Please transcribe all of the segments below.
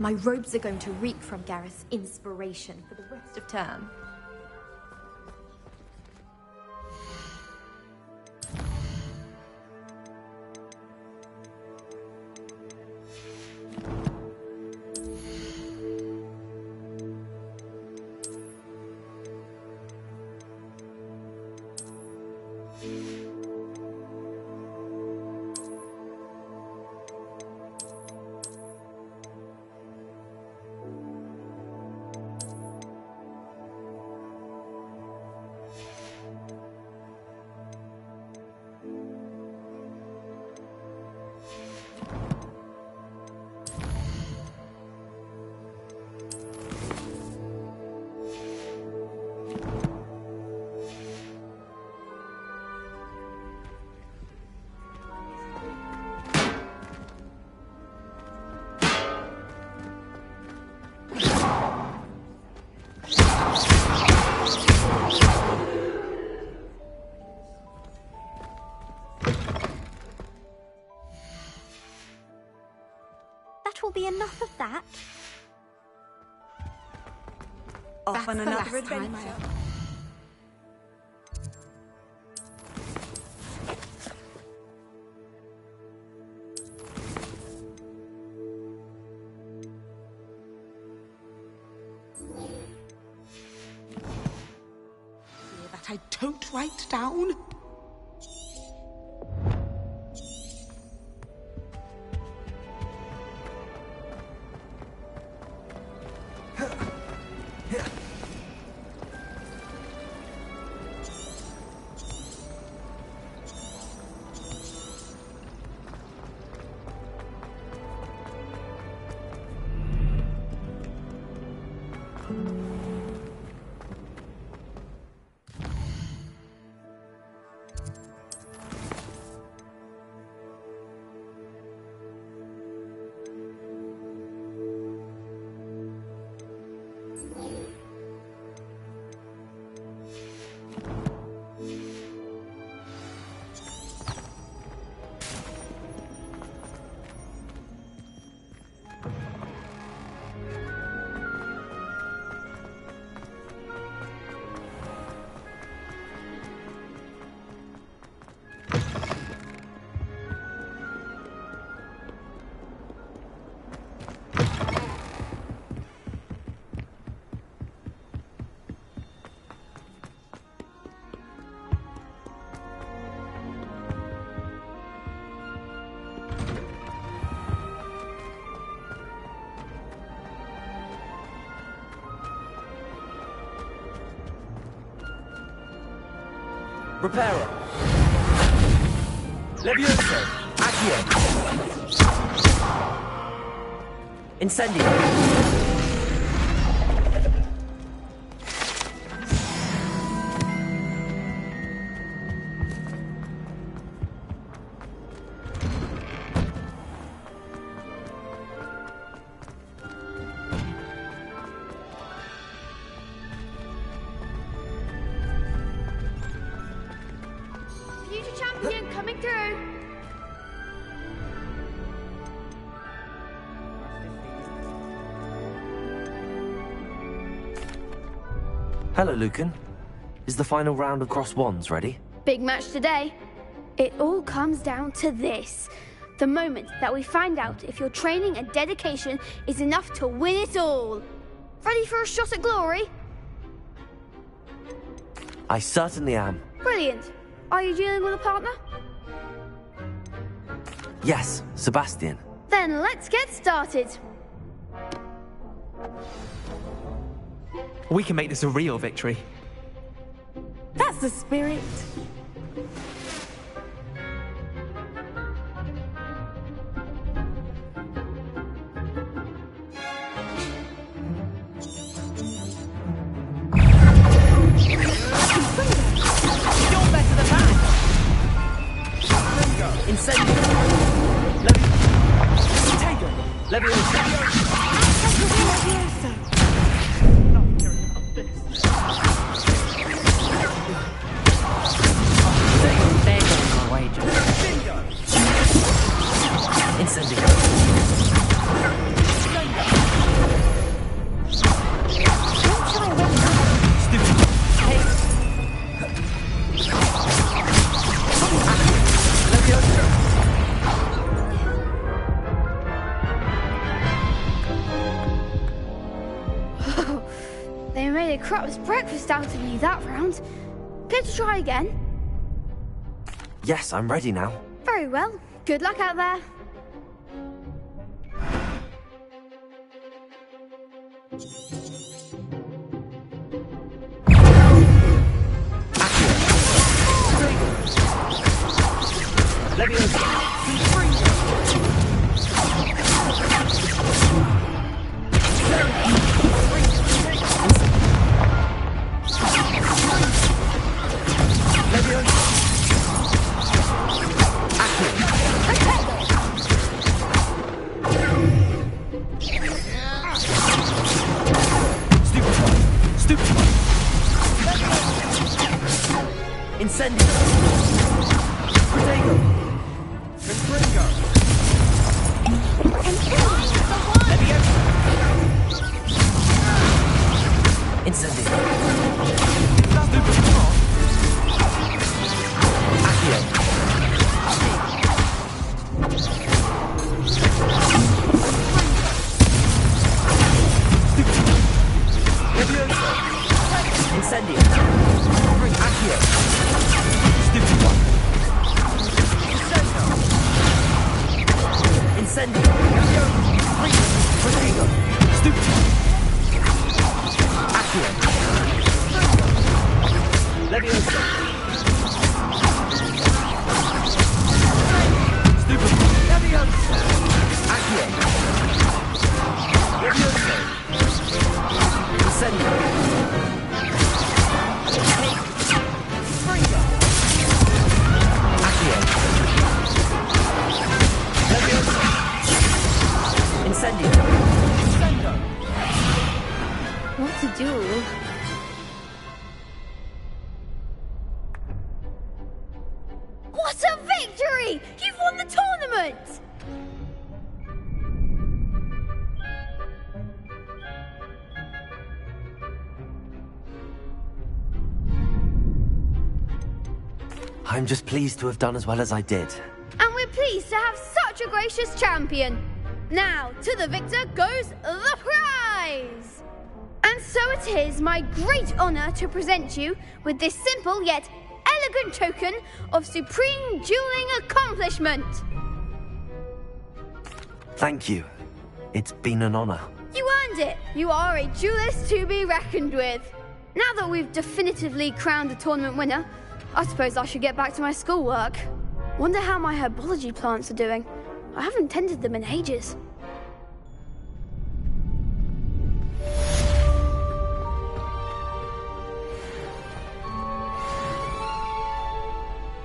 My robes are going to reek from Gareth's inspiration for the rest of term. Will be enough of that. Off on another adventure. That I don't write down. Reparo. Levioso. Accio. Incendio. Hello, Lucan. Is the final round of Cross Wands ready? Big match today. It all comes down to this. The moment that we find out if your training and dedication is enough to win it all. Ready for a shot at glory? I certainly am. Brilliant. Are you dealing with a partner? Yes, Sebastian. Then let's get started. We can make this a real victory. That's the spirit. You're better than that! Incendio! Levioso! Not hearing about this. They're going our way, John. Incendio! out of you that round. Care to try again? Yes, I'm ready now. Very well. Good luck out there. Incendio! Protego! Confringo! Incendio! Accio! Levioso! Incendio! Accio! Stupid one! Incendio! Protego! Stupid one! Accio! Levioso! Stupid one! Levioso! Accio! Levioso! Incendio! Incendio! What to do? What a victory! You've won the tournament! I'm just pleased to have done as well as I did. And we're pleased to have such a gracious champion. Now, to the victor goes the prize! And so it is my great honor to present you with this simple yet elegant token of supreme dueling accomplishment. Thank you. It's been an honor. You earned it. You are a duelist to be reckoned with. Now that we've definitively crowned the tournament winner, I suppose I should get back to my schoolwork. Wonder how my herbology plants are doing. I haven't tended them in ages.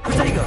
Protego!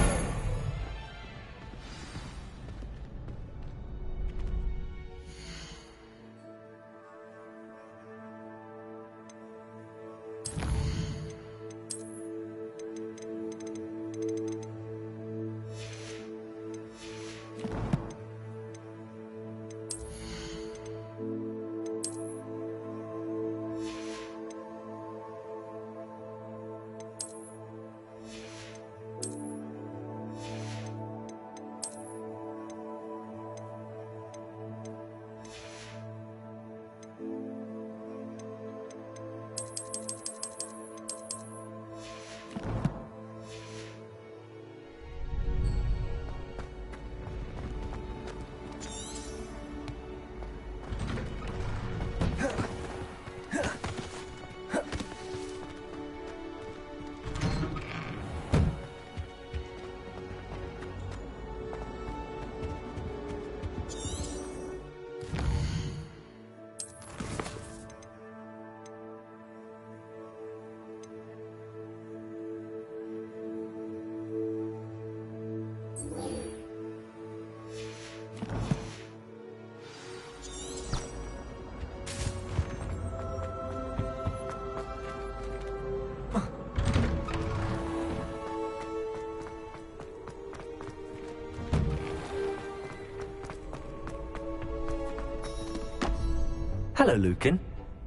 Hello, Lucan.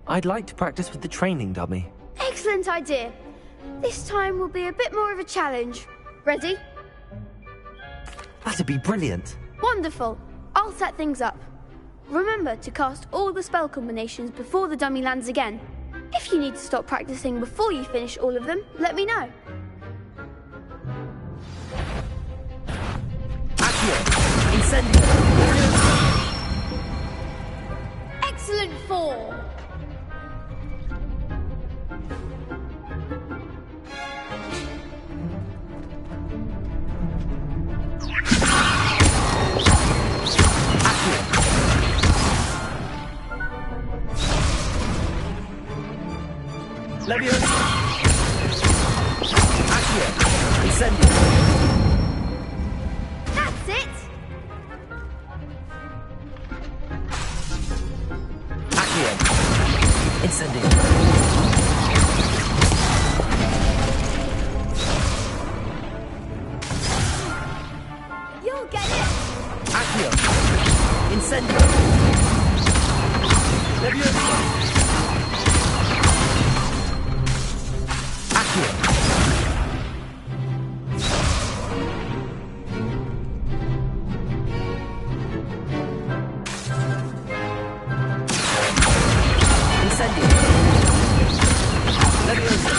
I'd like to practice with the training dummy. Excellent idea. This time will be a bit more of a challenge. Ready? That'd be brilliant. Wonderful. I'll set things up. Remember to cast all the spell combinations before the dummy lands again. If you need to stop practicing before you finish all of them, let me know. Accio! Incendio! Excellent form! Leviosa! Accio! Incendio! That's it! Accio! Incendio! You'll get it! Accio! Incendio! Leviosa! Accio! Incendio! Leviosa!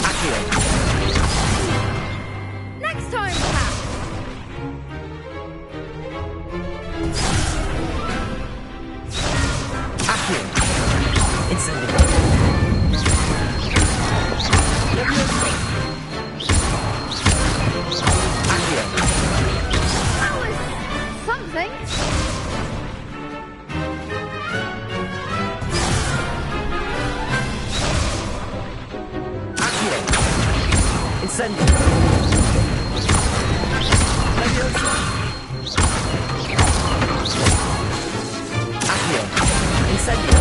Accio! Next time, Pat! Accio! Incendio! Leviosa! Accio! That was something. Accio! Incendio! Leviosa! Accio! Incendio!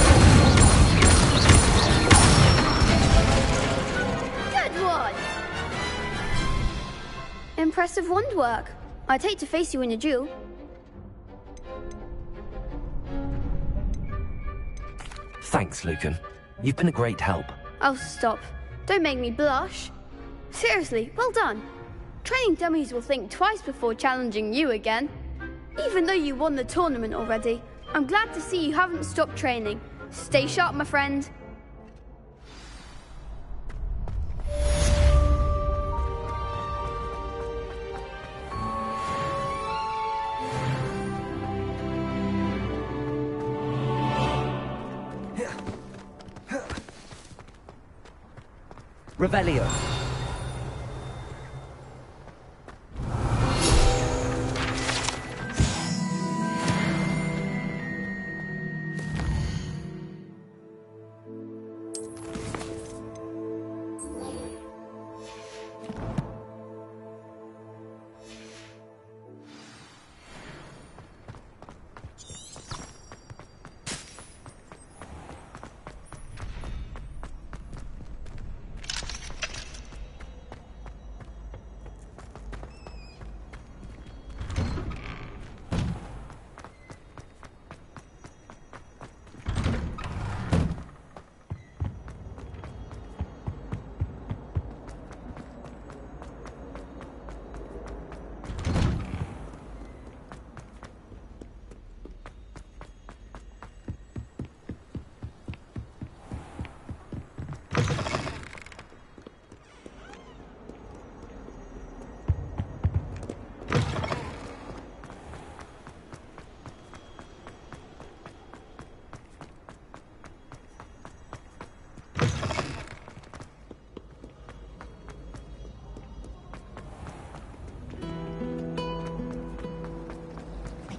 Good one! Impressive wand work. I'd hate to face you in a duel. Thanks, Lucan. You've been a great help. Oh, stop. Don't make me blush. Seriously, well done. Training dummies will think twice before challenging you again. Even though you won the tournament already, I'm glad to see you haven't stopped training. Stay sharp, my friend. Revelio.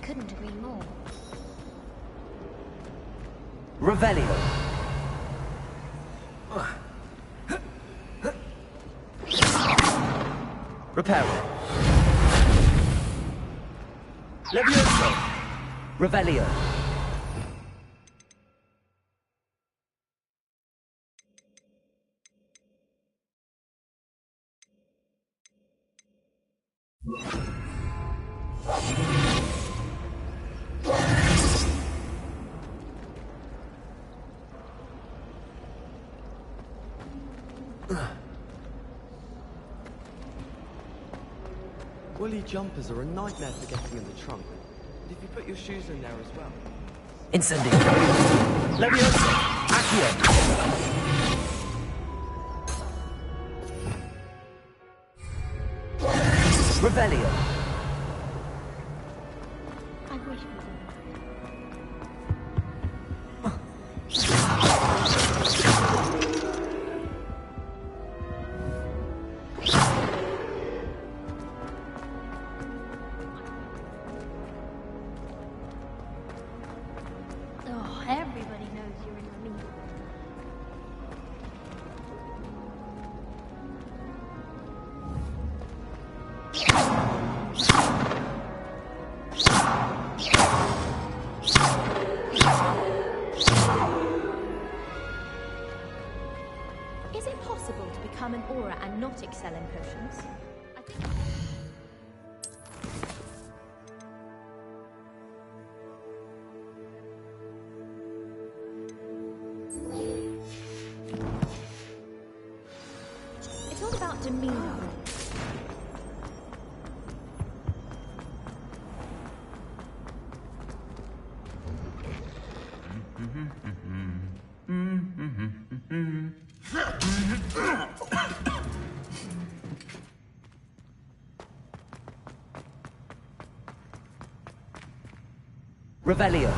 Couldn't agree more. Revelio. Reparo. Levioso. Revelio. Woolly jumpers are a nightmare for getting in the trunk. And if you put your shoes in there as well. Incendio. Leviosa. Accio. Revelio. I wish we Oh, everybody knows you're in the lead. Is it possible to become an aura and not excel in potions? I think... It's all about demeanor. Revelio.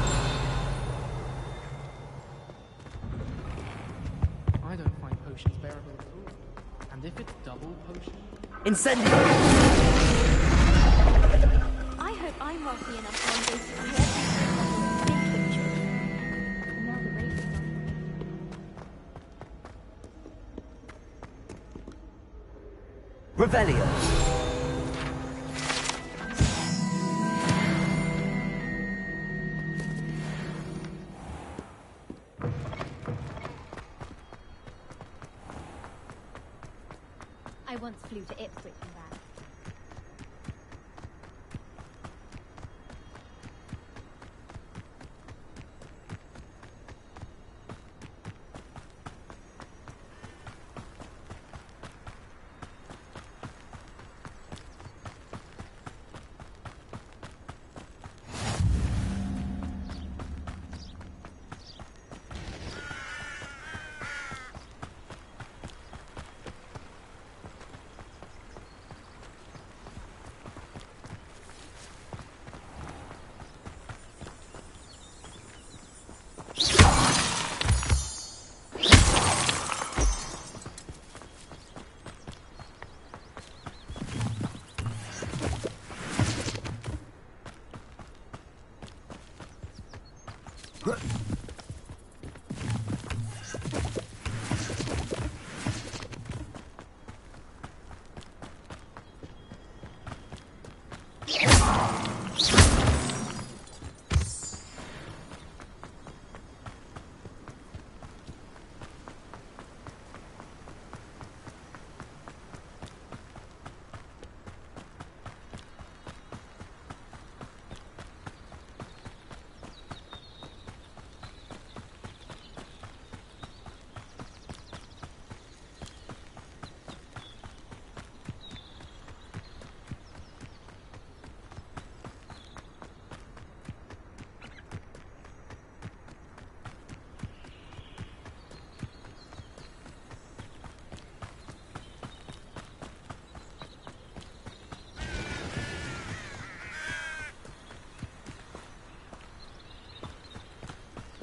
I don't find potions bearable at all. And if it's double potion? Incendio. I hope I'm wealthy enough one day to buy everything and make them children. Now the race is on. Revelio. I once flew to Ipswich and back.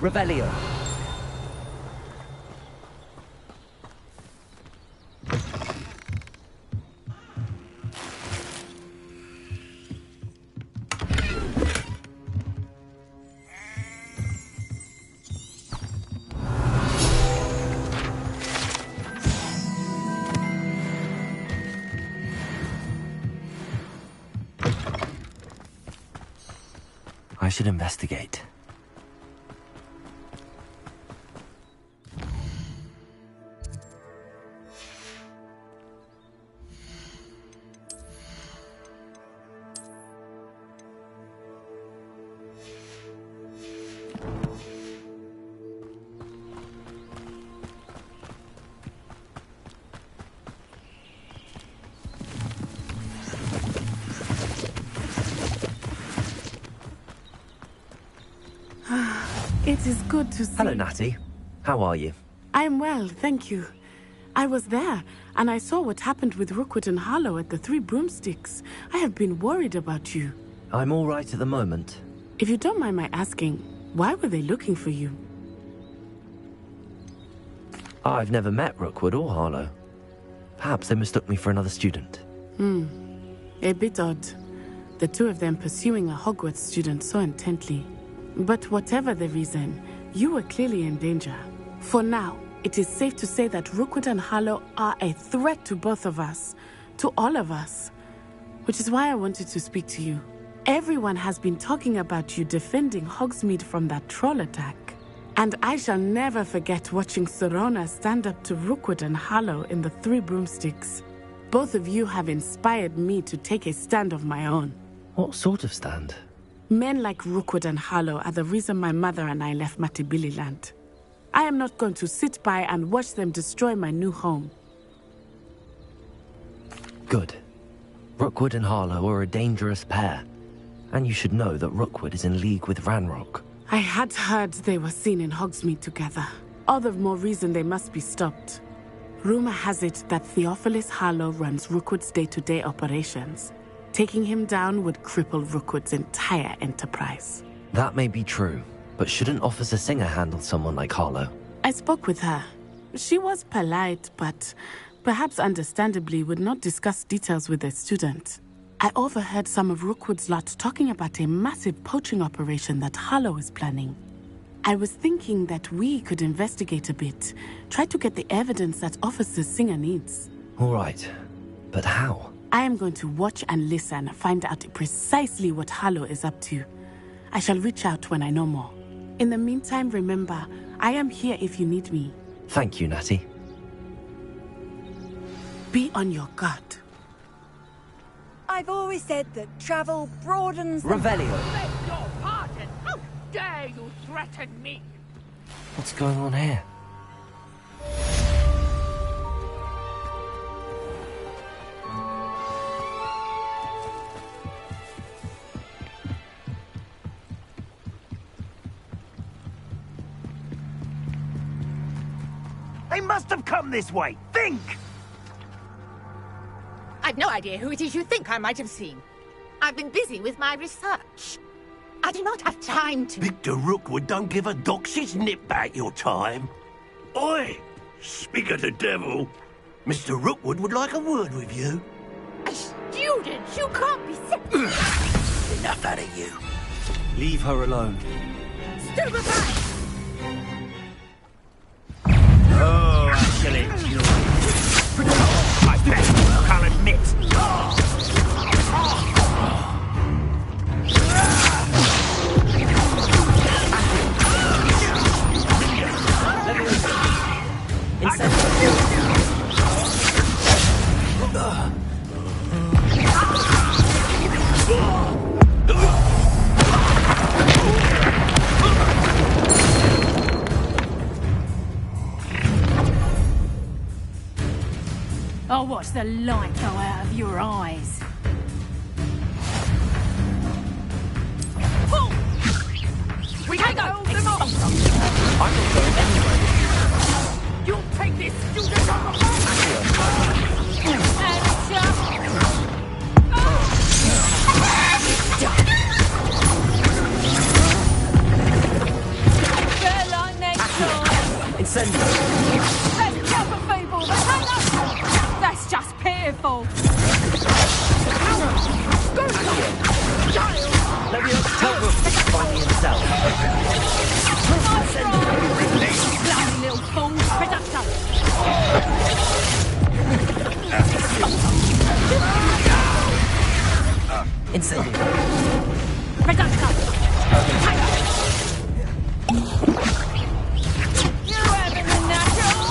Revelio. I should investigate. It is good to see... Hello, Natty. How are you? I'm well, thank you. I was there, and I saw what happened with Rookwood and Harlow at the Three Broomsticks. I have been worried about you. I'm all right at the moment. If you don't mind my asking, why were they looking for you? I've never met Rookwood or Harlow. Perhaps they mistook me for another student. A bit odd. The two of them pursuing a Hogwarts student so intently. But whatever the reason, you were clearly in danger. For now, it is safe to say that Rookwood and Harlow are a threat to both of us. To all of us. Which is why I wanted to speak to you. Everyone has been talking about you defending Hogsmeade from that troll attack. And I shall never forget watching Sirona stand up to Rookwood and Harlow in the Three Broomsticks. Both of you have inspired me to take a stand of my own. What sort of stand? Men like Rookwood and Harlow are the reason my mother and I left Matabele Land. I am not going to sit by and watch them destroy my new home. Good. Rookwood and Harlow are a dangerous pair. And you should know that Rookwood is in league with Ranrock. I had heard they were seen in Hogsmeade together. All the more reason they must be stopped. Rumor has it that Theophilus Harlow runs Rookwood's day-to-day operations. Taking him down would cripple Rookwood's entire enterprise. That may be true, but shouldn't Officer Singer handle someone like Harlow? I spoke with her. She was polite, but perhaps understandably would not discuss details with a student. I overheard some of Rookwood's lot talking about a massive poaching operation that Harlow is planning. I was thinking that we could investigate a bit, try to get the evidence that Officer Singer needs. All right, but how? I am going to watch and listen, find out precisely what Harlow is up to. I shall reach out when I know more. In the meantime, remember, I am here if you need me. Thank you, Natty. Be on your guard. I've always said that travel broadens the... Revelio! Beg your pardon! How dare you threaten me? What's going on here? They must have come this way! Think! I've no idea who it is you think I might have seen. I've been busy with my research. I do not have time to... Victor Rookwood don't give a doxy's nip back your time. Oi! Speak of the devil. Mr. Rookwood would like a word with you. A student? You can't be serious. Enough out of you. Leave her alone. Stupefy! Oh, excellent. I bet I'll admit. I'll watch the light go out of your eyes. Pull! We can go! Them off! I'm not going anywhere. You'll take this student on the Incendio! Let's jump a feeble, but hang up! That's just pitiful! Let me tell Rook to find me himself. Bloody little fool! Reducto! Incendio! Reducto! You haven't been natural!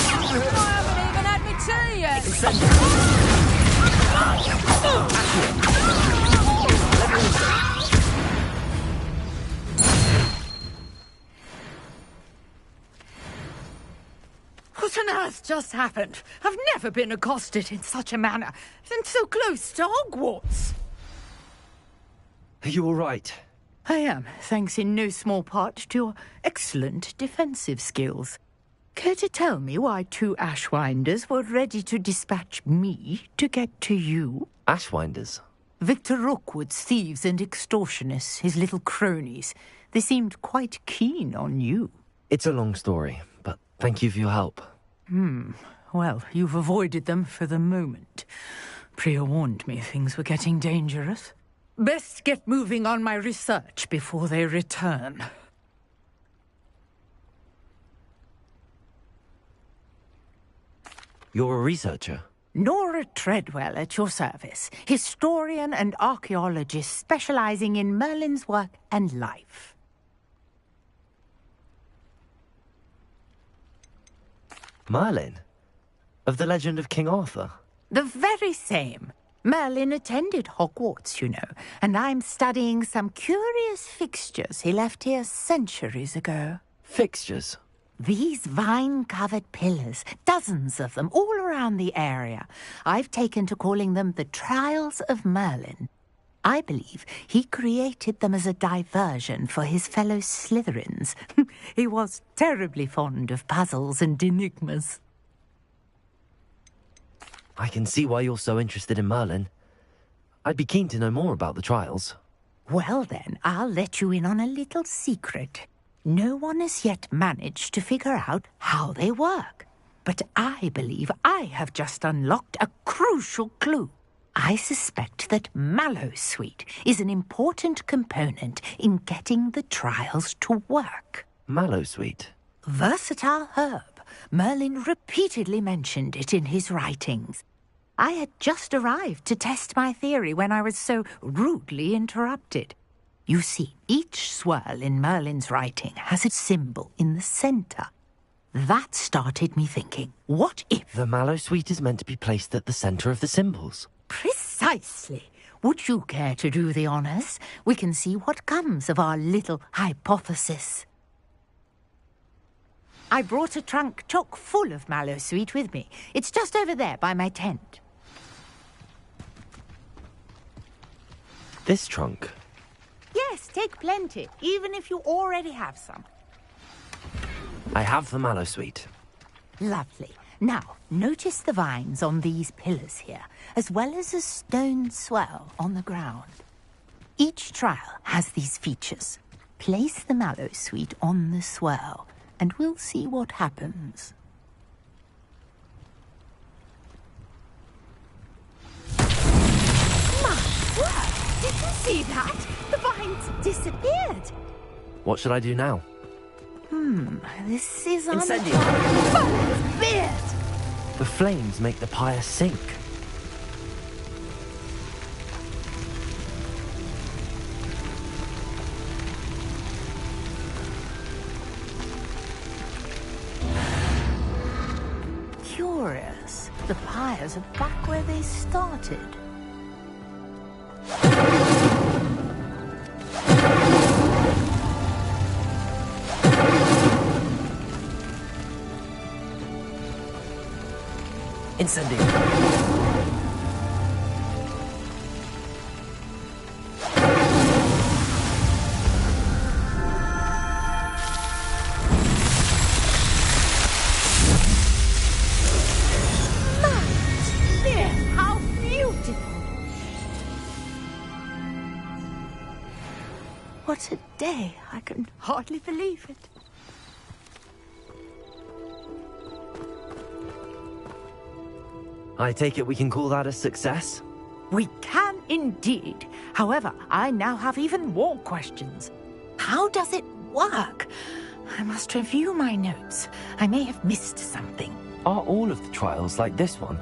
I haven't even had me tea yet! Incendio! What on earth just happened? I've never been accosted in such a manner, and so close to Hogwarts. Are you all right? I am, thanks in no small part to your excellent defensive skills. Care to tell me why 2 Ashwinders were ready to dispatch me to get to you? Ashwinders? Victor Rookwood's thieves and extortionists, his little cronies. They seemed quite keen on you. It's a long story, but thank you for your help. Well, you've avoided them for the moment. Priya warned me things were getting dangerous. Best get moving on my research before they return. You're a researcher? Nora Treadwell at your service, historian and archaeologist specializing in Merlin's work and life. Merlin? Of the legend of King Arthur? The very same. Merlin attended Hogwarts, you know, and I'm studying some curious fixtures he left here centuries ago. Fixtures? These vine-covered pillars, dozens of them, all around the area. I've taken to calling them the Trials of Merlin. I believe he created them as a diversion for his fellow Slytherins. He was terribly fond of puzzles and enigmas. I can see why you're so interested in Merlin. I'd be keen to know more about the trials. Well then, I'll let you in on a little secret. No one has yet managed to figure out how they work. But I believe I have just unlocked a crucial clue. I suspect that Mallowsweet is an important component in getting the trials to work. Mallowsweet? Versatile herb. Merlin repeatedly mentioned it in his writings. I had just arrived to test my theory when I was so rudely interrupted. You see, each swirl in Merlin's writing has its symbol in the center. That started me thinking, what if... The Mallowsweet is meant to be placed at the center of the symbols. Precisely. Would you care to do the honors? We can see what comes of our little hypothesis. I brought a trunk chock full of Mallowsweet with me. It's just over there by my tent. This trunk? Yes, take plenty, even if you already have some. I have the Mallowsweet. Lovely. Now, notice the vines on these pillars here, as well as a stone swell on the ground. Each trial has these features. Place the Mallowsweet on the swell, and we'll see what happens. My word! Did you see that? The vines disappeared. What should I do now? This is Incendio! Oh, beard! The flames make the pyre sink. Curious. The pyres are back where they started. Incendio! How beautiful! What a day! I can hardly believe it. I take it we can call that a success? We can indeed. However, I now have even more questions. How does it work? I must review my notes. I may have missed something. Are all of the trials like this one?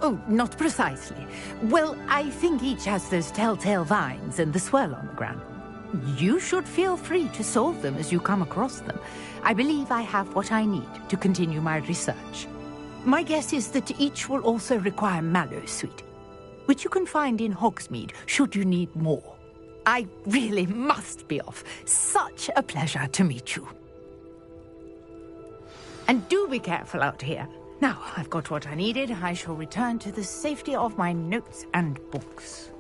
Oh, not precisely. Well, I think each has those telltale vines and the swirl on the ground. You should feel free to solve them as you come across them. I believe I have what I need to continue my research. My guess is that each will also require Mallowsweet, which you can find in Hogsmeade should you need more. I really must be off. Such a pleasure to meet you. And do be careful out here. Now, I've got what I needed. I shall return to the safety of my notes and books.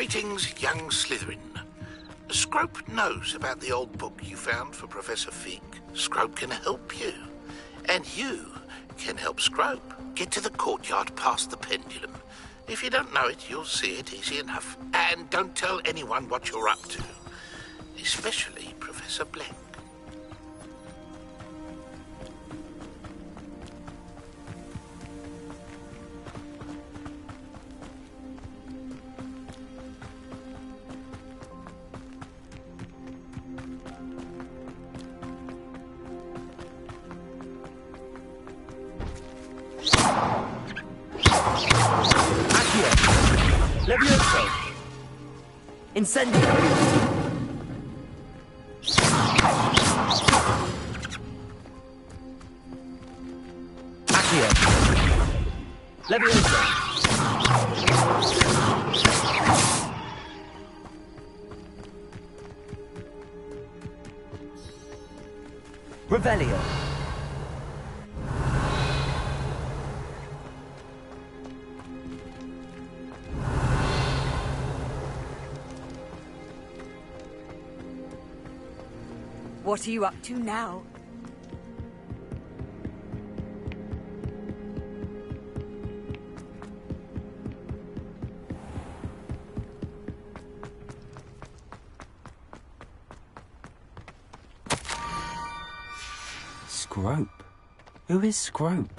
Greetings, young Slytherin. Scrope knows about the old book you found for Professor Fig. Scrope can help you. And you can help Scrope. Get to the courtyard past the pendulum. If you don't know it, you'll see it easy enough. And don't tell anyone what you're up to. Especially Professor Black. Levioso! Incendio! Accio! Levioso! Revelio! What are you up to now? Scrope? Who is Scrope?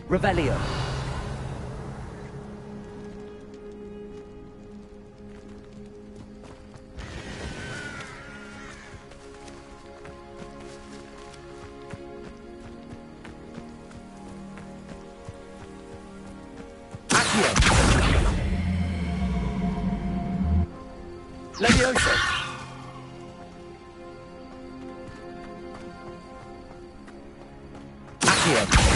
Revelio. Accio. Levioso. Accio.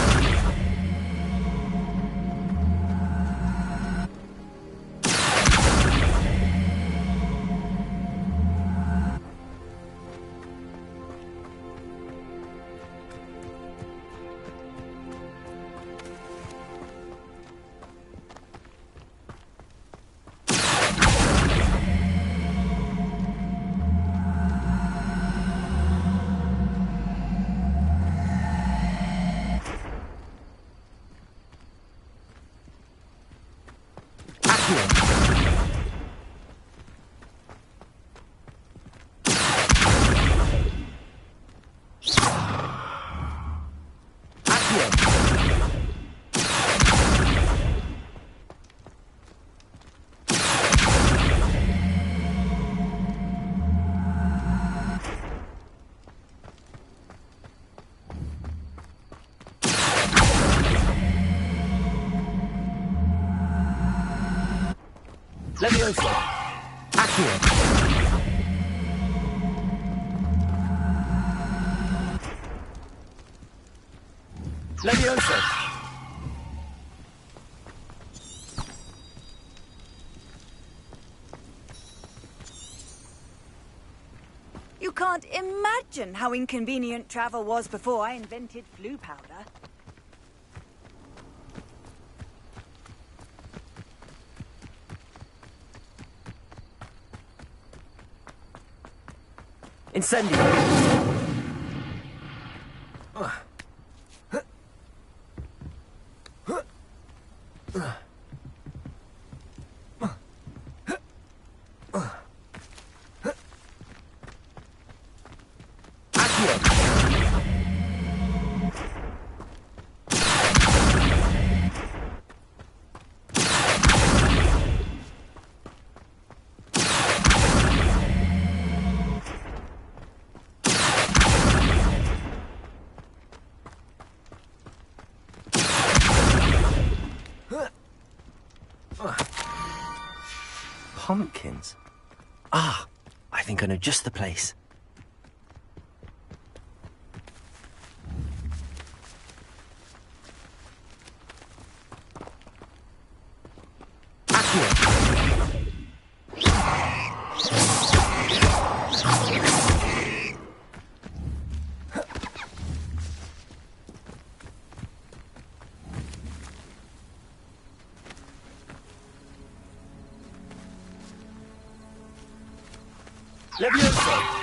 Levioso. Accio. Levioso. You can't imagine how inconvenient travel was before I invented flu powder. Incendio! Pumpkins? Ah, I think I know just the place. Accio. Levioso!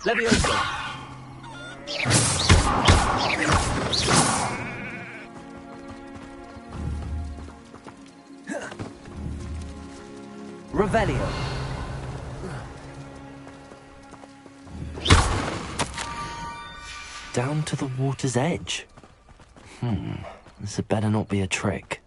Levioso! Revelio. Down to the water's edge. This had better not be a trick.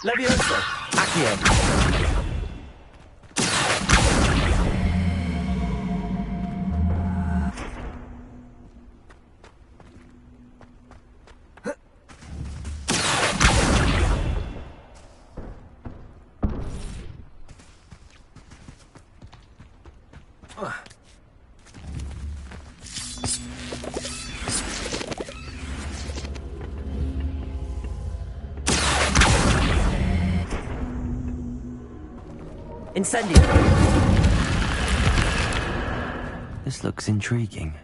Levioso! Accio. Incendio! This looks intriguing.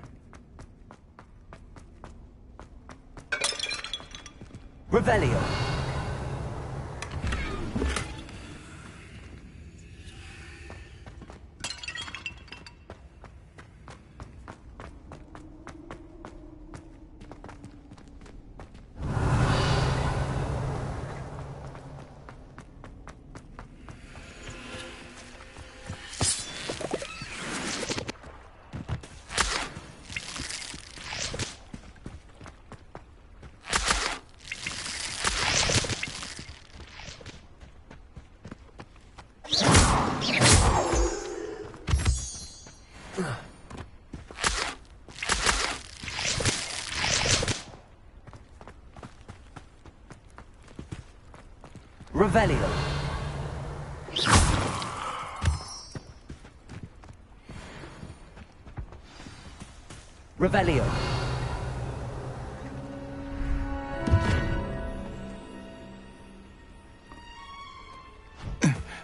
Revelio! Revelio. Revelio.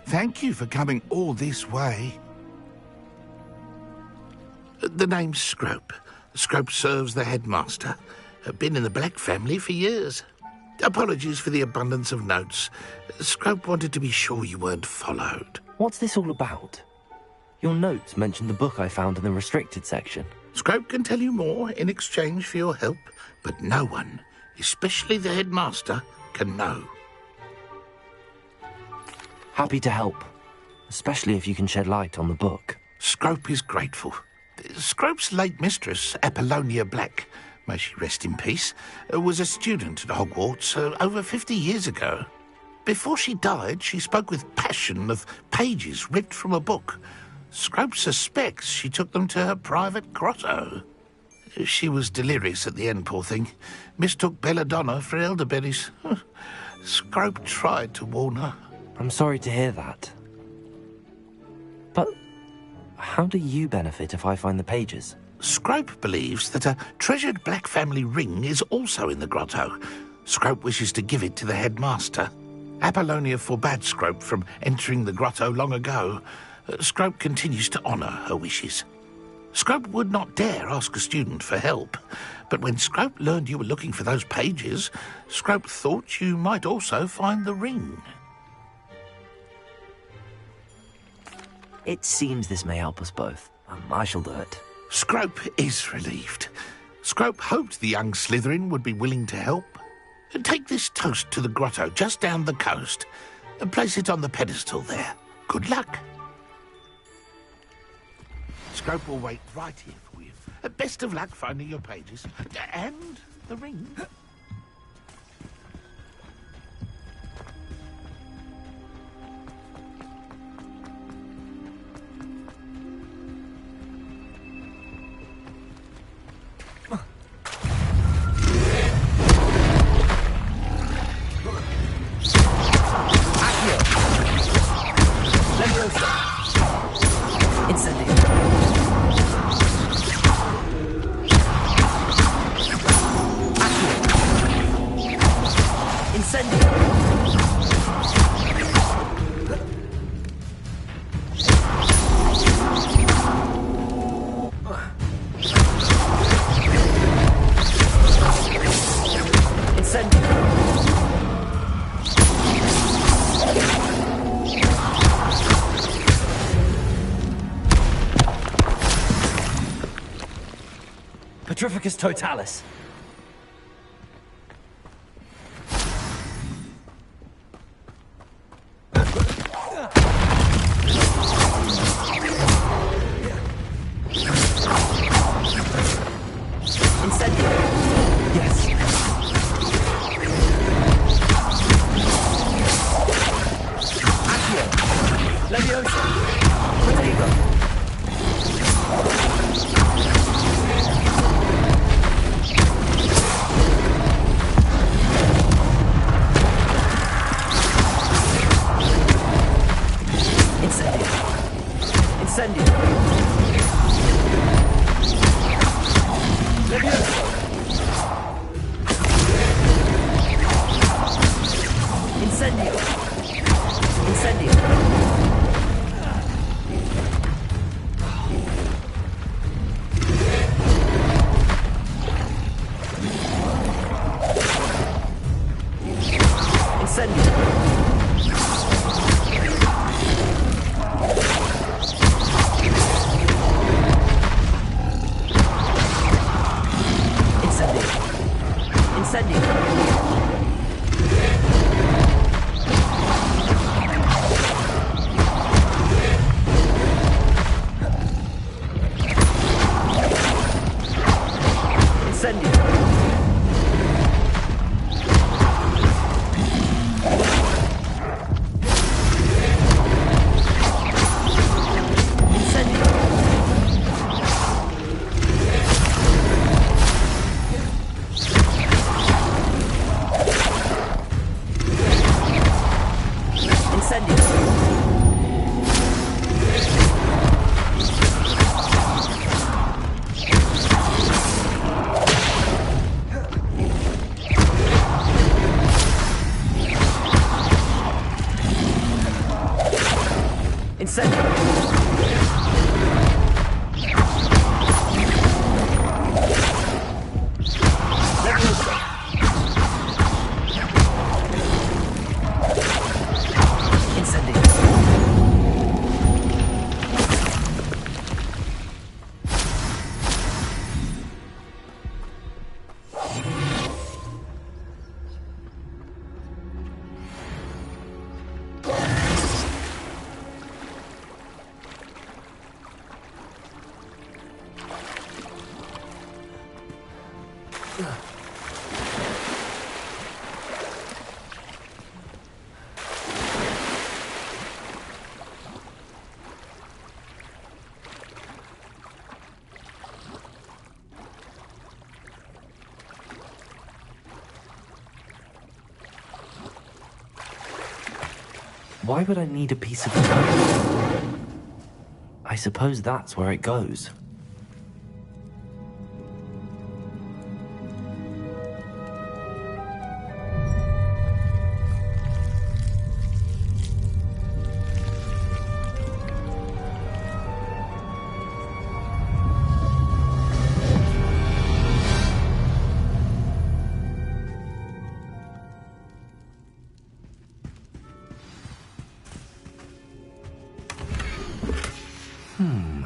Thank you for coming all this way. The name's Scrope. Scrope serves the headmaster. Been in the Black family for years. Apologies for the abundance of notes. Scrope wanted to be sure you weren't followed. What's this all about? Your notes mentioned the book I found in the restricted section. Scrope can tell you more in exchange for your help, but no one, especially the headmaster, can know. Happy to help, especially if you can shed light on the book. Scrope is grateful. Scrope's late mistress, Apollonia Black, may she rest in peace, was a student at Hogwarts over 50 years ago. Before she died, she spoke with passion of pages ripped from a book. Scrope suspects she took them to her private grotto. She was delirious at the end, poor thing. Mistook belladonna for elderberries. Scrope tried to warn her. I'm sorry to hear that. But how do you benefit if I find the pages? Scrope believes that a treasured Black family ring is also in the grotto. Scrope wishes to give it to the headmaster. Apollonia forbade Scrope from entering the grotto long ago. Scrope continues to honour her wishes. Scrope would not dare ask a student for help, but when Scrope learned you were looking for those pages, Scrope thought you might also find the ring. It seems this may help us both. I shall do it. Scrope is relieved. Scrope hoped the young Slytherin would be willing to help. Take this toast to the grotto just down the coast and place it on the pedestal there. Good luck. Scrope will wait right here for you. Best of luck finding your pages. And the ring. Petrificus Totalis. Incendio. Yes. Accio. Leviosa. Protego. Incendio. Leviosa. Incendio. Incendio. Incendio. Incendio. Incendio. Why would I need a piece of code? I suppose that's where it goes.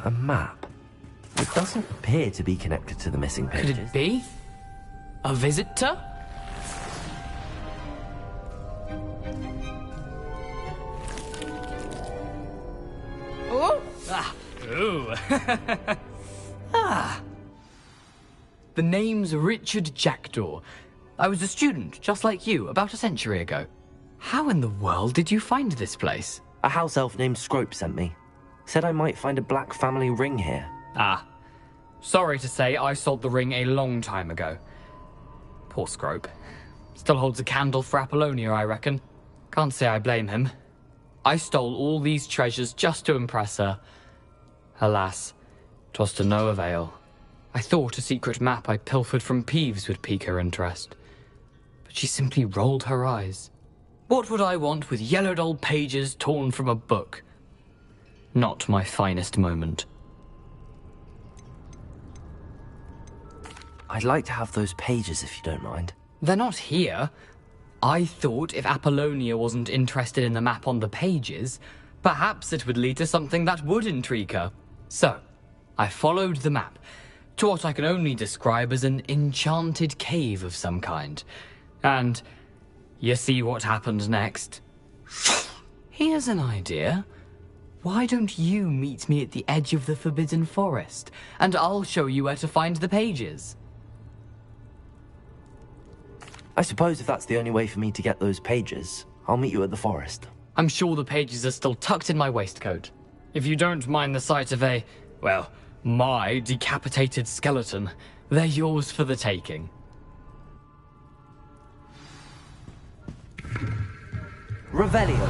A map. It doesn't appear to be connected to the missing pages. Could it be? A visitor? Oh? Ah. Ooh. Ah. The name's Richard Jackdaw. I was a student, just like you, about a century ago. How in the world did you find this place? A house elf named Scrope sent me. Said I might find a black family ring here. Ah. Sorry to say, I sold the ring a long time ago. Poor Scrope. Still holds a candle for Apollonia, I reckon. Can't say I blame him. I stole all these treasures just to impress her. Alas, 'twas to no avail. I thought a secret map I pilfered from Peeves would pique her interest. But she simply rolled her eyes. What would I want with yellowed old pages torn from a book? Not my finest moment. I'd like to have those pages if you don't mind. They're not here. I thought if Apollonia wasn't interested in the map on the pages, perhaps it would lead to something that would intrigue her. So, I followed the map, to what I can only describe as an enchanted cave of some kind. And you see what happened next? Here's an idea. Why don't you meet me at the edge of the Forbidden Forest, and I'll show you where to find the pages? I suppose if that's the only way for me to get those pages, I'll meet you at the forest. I'm sure the pages are still tucked in my waistcoat. If you don't mind the sight of my decapitated skeleton, they're yours for the taking. Revelio.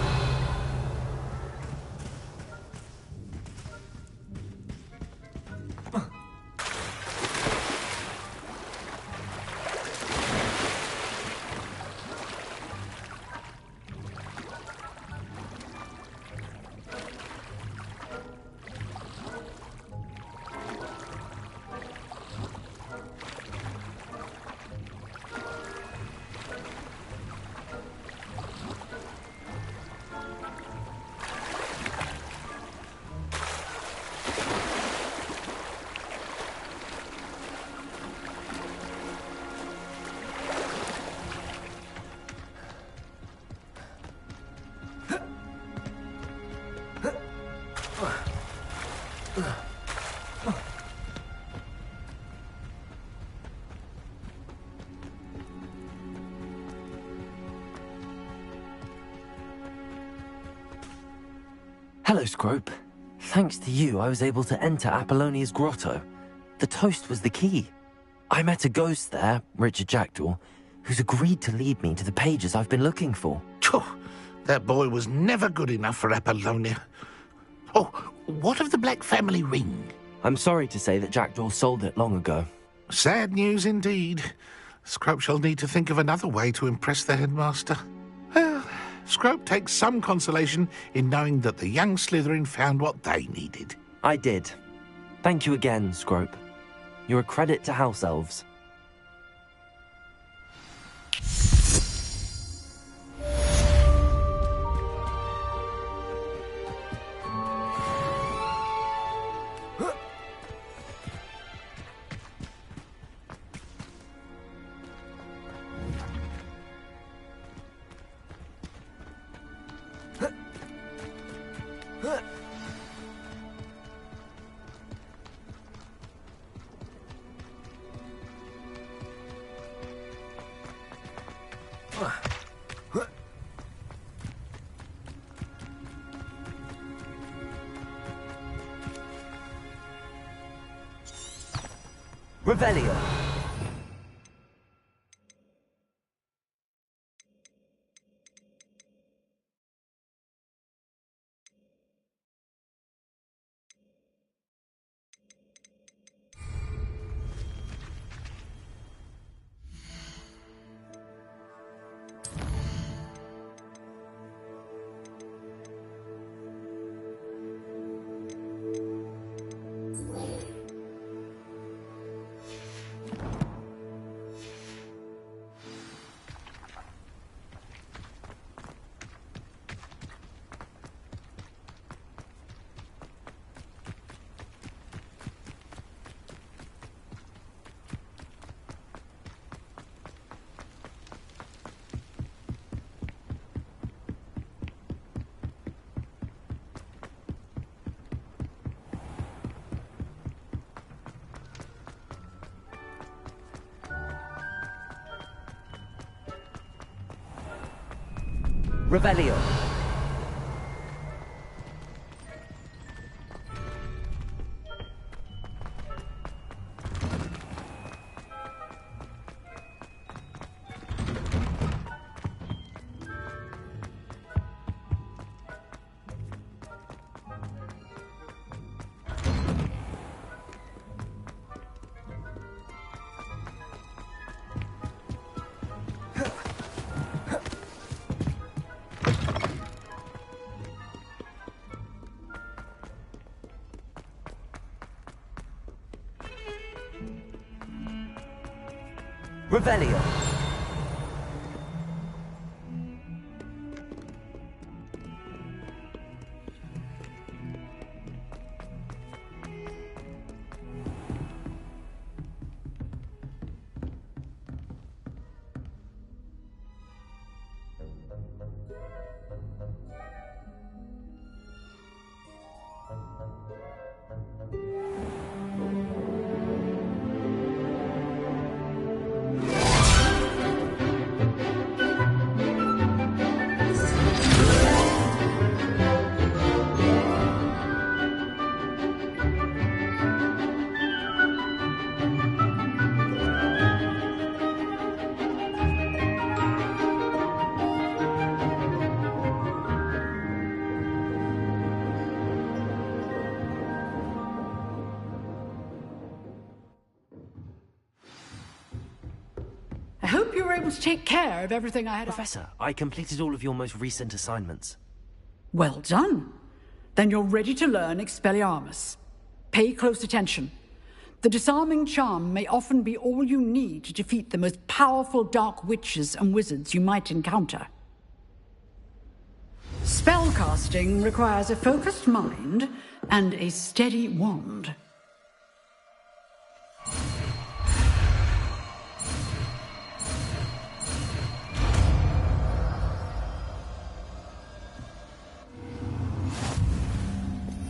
Hello, Scrope. Thanks to you, I was able to enter Apollonia's grotto. The toast was the key. I met a ghost there, Richard Jackdaw, who's agreed to lead me to the pages I've been looking for. That boy was never good enough for Apollonia. Oh, what of the Black family ring? I'm sorry to say that Jackdaw sold it long ago. Sad news indeed. Scrope shall need to think of another way to impress the headmaster. Well, Scrope takes some consolation in knowing that the young Slytherin found what they needed. I did. Thank you again, Scrope. You're a credit to House Elves. Revelio. Revelio. Revelio. hope you were able to take care of everything I had. Professor, I completed all of your most recent assignments. Well done. Then you're ready to learn Expelliarmus. Pay close attention. The disarming charm may often be all you need to defeat the most powerful dark witches and wizards you might encounter. Spellcasting requires a focused mind and a steady wand.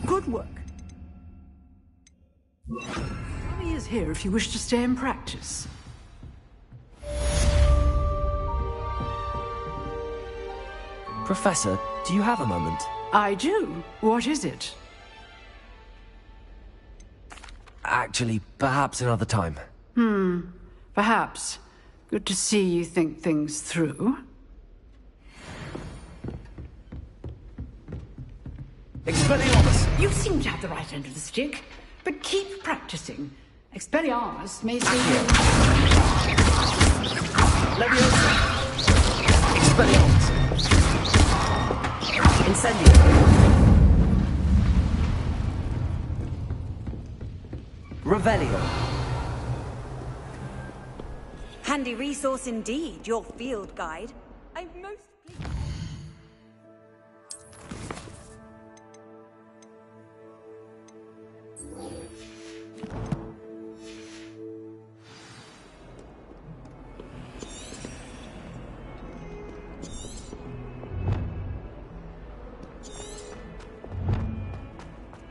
Good work. Harry is here if you wish to stay and practice. Professor, do you have a moment? I do. What is it? Actually, perhaps another time. Perhaps. Good to see you think things through. Expelliarmus! You seem to have the right end of the stick, but keep practicing. Expelliarmus may save you. Leviosa! Expelliarmus! Incendio! Revelio! Handy resource indeed, your field guide. I'm most pleased.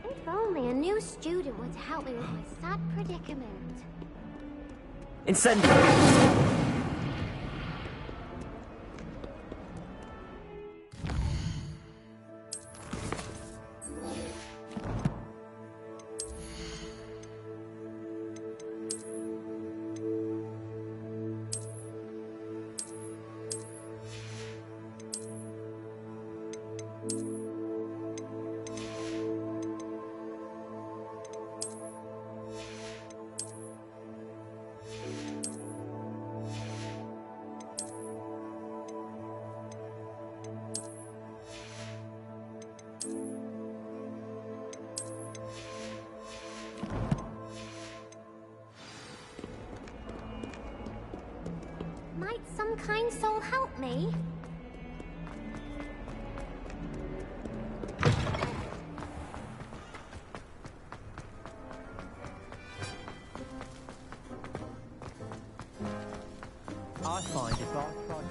If only a new student would help me with my sad predicament. Incendio! Might some kind soul help me? I find if I try...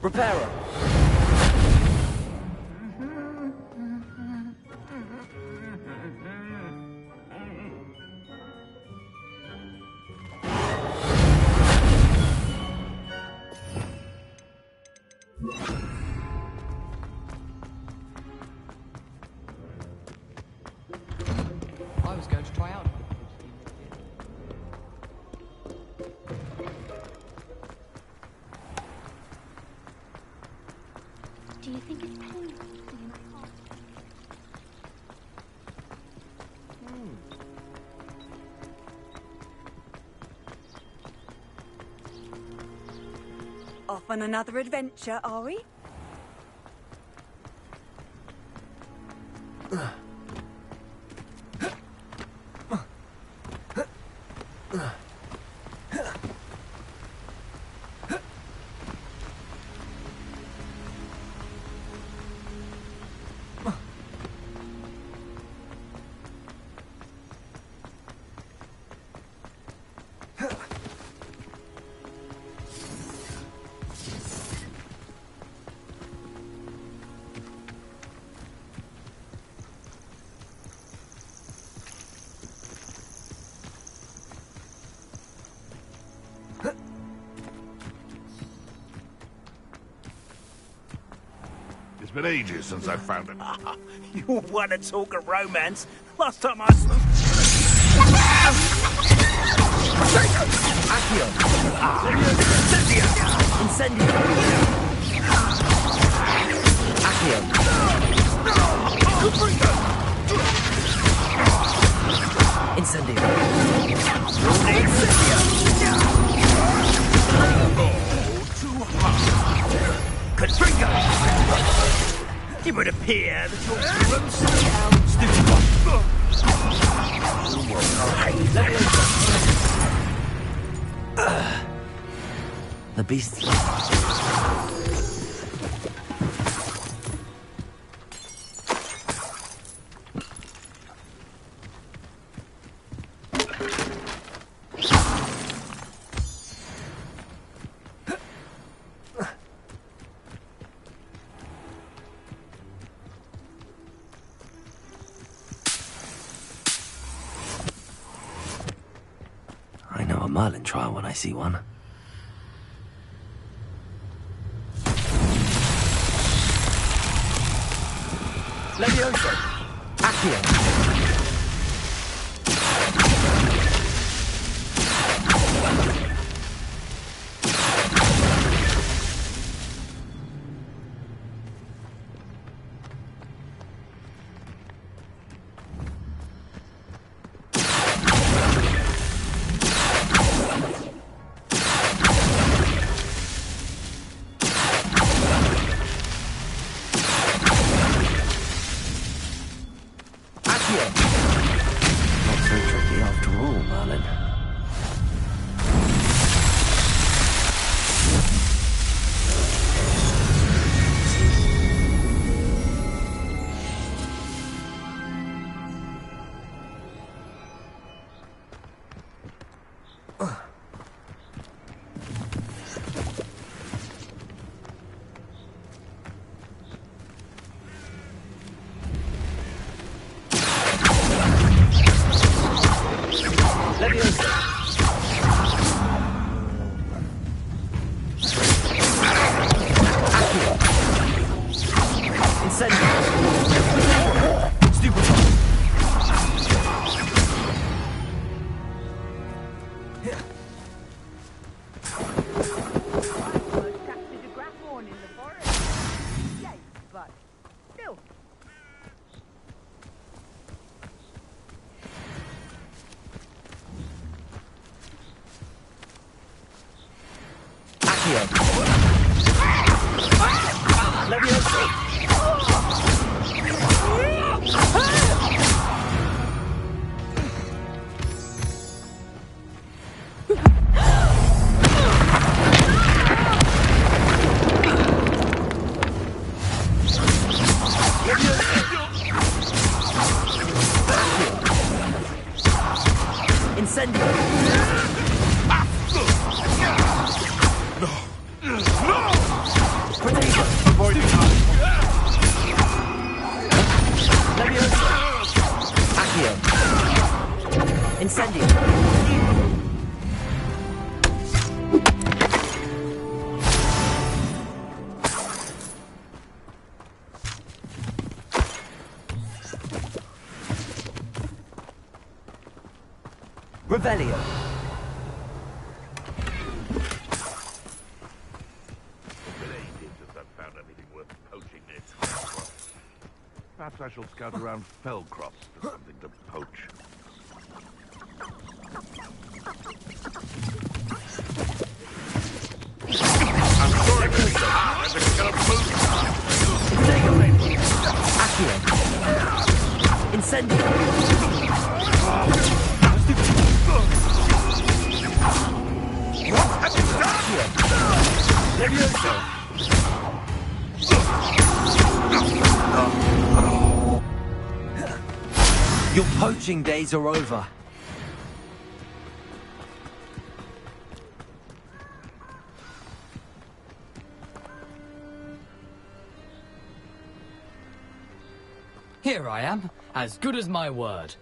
Reparo! I was going to try out. Do you think it's painful in my heart? Off on another adventure, are we? been ages since I found it. You want to talk of romance? Last time I saw... Accio! Incendio! Accio! Incendio! Confringo! It would appear that your stupid The beast. I know a Merlin trial when I see one. Levioso! Accio! Not so tricky after all, Merlin. Revelio. Perhaps I shall scout around Fellcroft for something to poach. I'm sorry, Mister. I'm just gonna move. Accio. Incendio. What have you done? Levioso. Your poaching days are over. Here I am, as good as my word.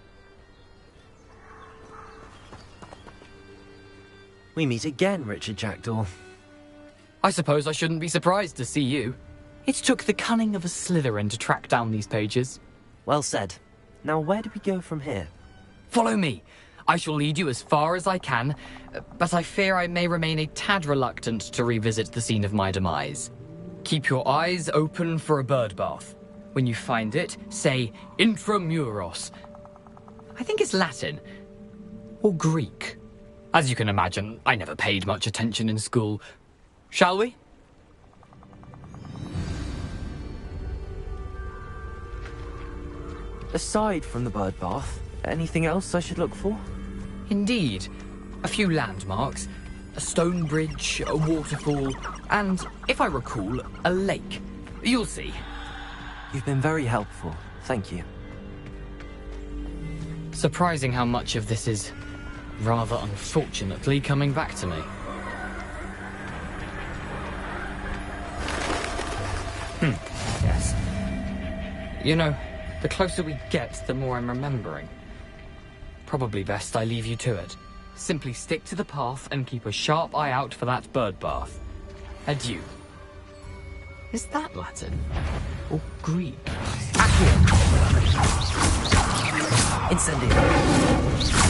We meet again, Richard Jackdaw. I suppose I shouldn't be surprised to see you. It took the cunning of a Slytherin to track down these pages. Well said. Now where do we go from here? Follow me. I shall lead you as far as I can, but I fear I may remain a tad reluctant to revisit the scene of my demise. Keep your eyes open for a bird bath. When you find it, say Intramuros. I think it's Latin. Or Greek. As you can imagine, I never paid much attention in school. Shall we? Aside from the bird bath, anything else I should look for? Indeed. A few landmarks, a stone bridge, a waterfall, and, if I recall, a lake. You'll see. You've been very helpful. Thank you. Surprising how much of this is, rather unfortunately, coming back to me. Yes. You know, the closer we get, the more I'm remembering. Probably best I leave you to it. Simply stick to the path and keep a sharp eye out for that bird bath. Adieu. Is that Latin? Or Greek? Accio! Incendio!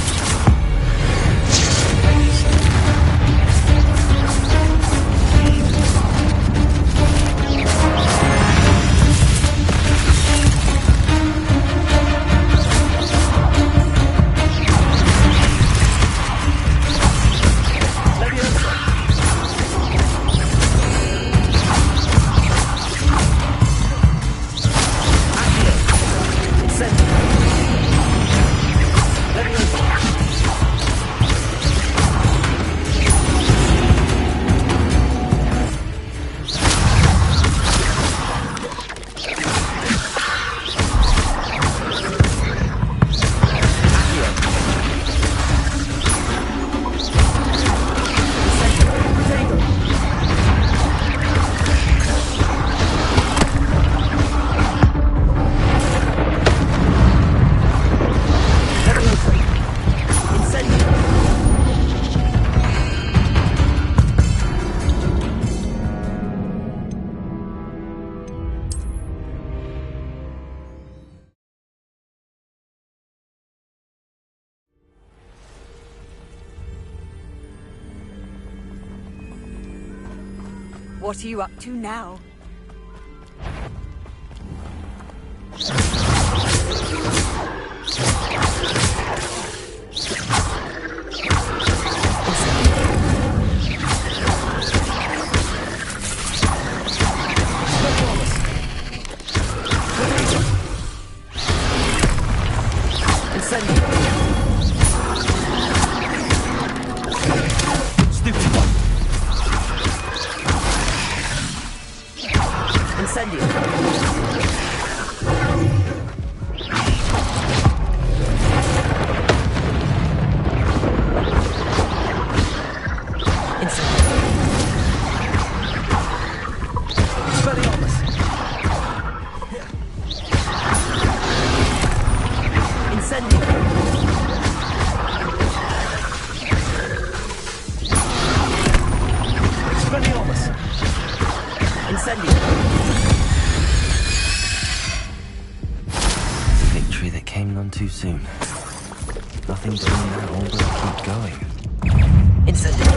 What are you up to now? Victory that came none too soon. Nothing doing now but keep going. Incendio!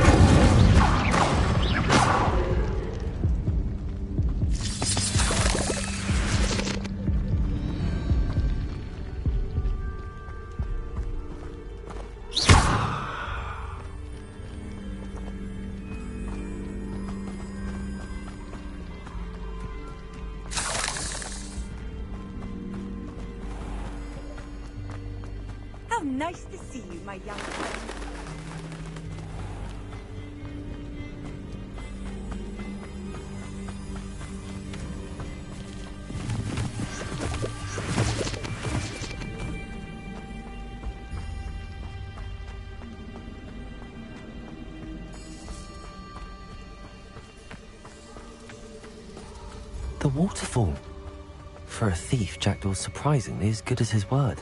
How nice to see you, my young friend. The waterfall. For a thief, Jackdaw's surprisingly as good as his word.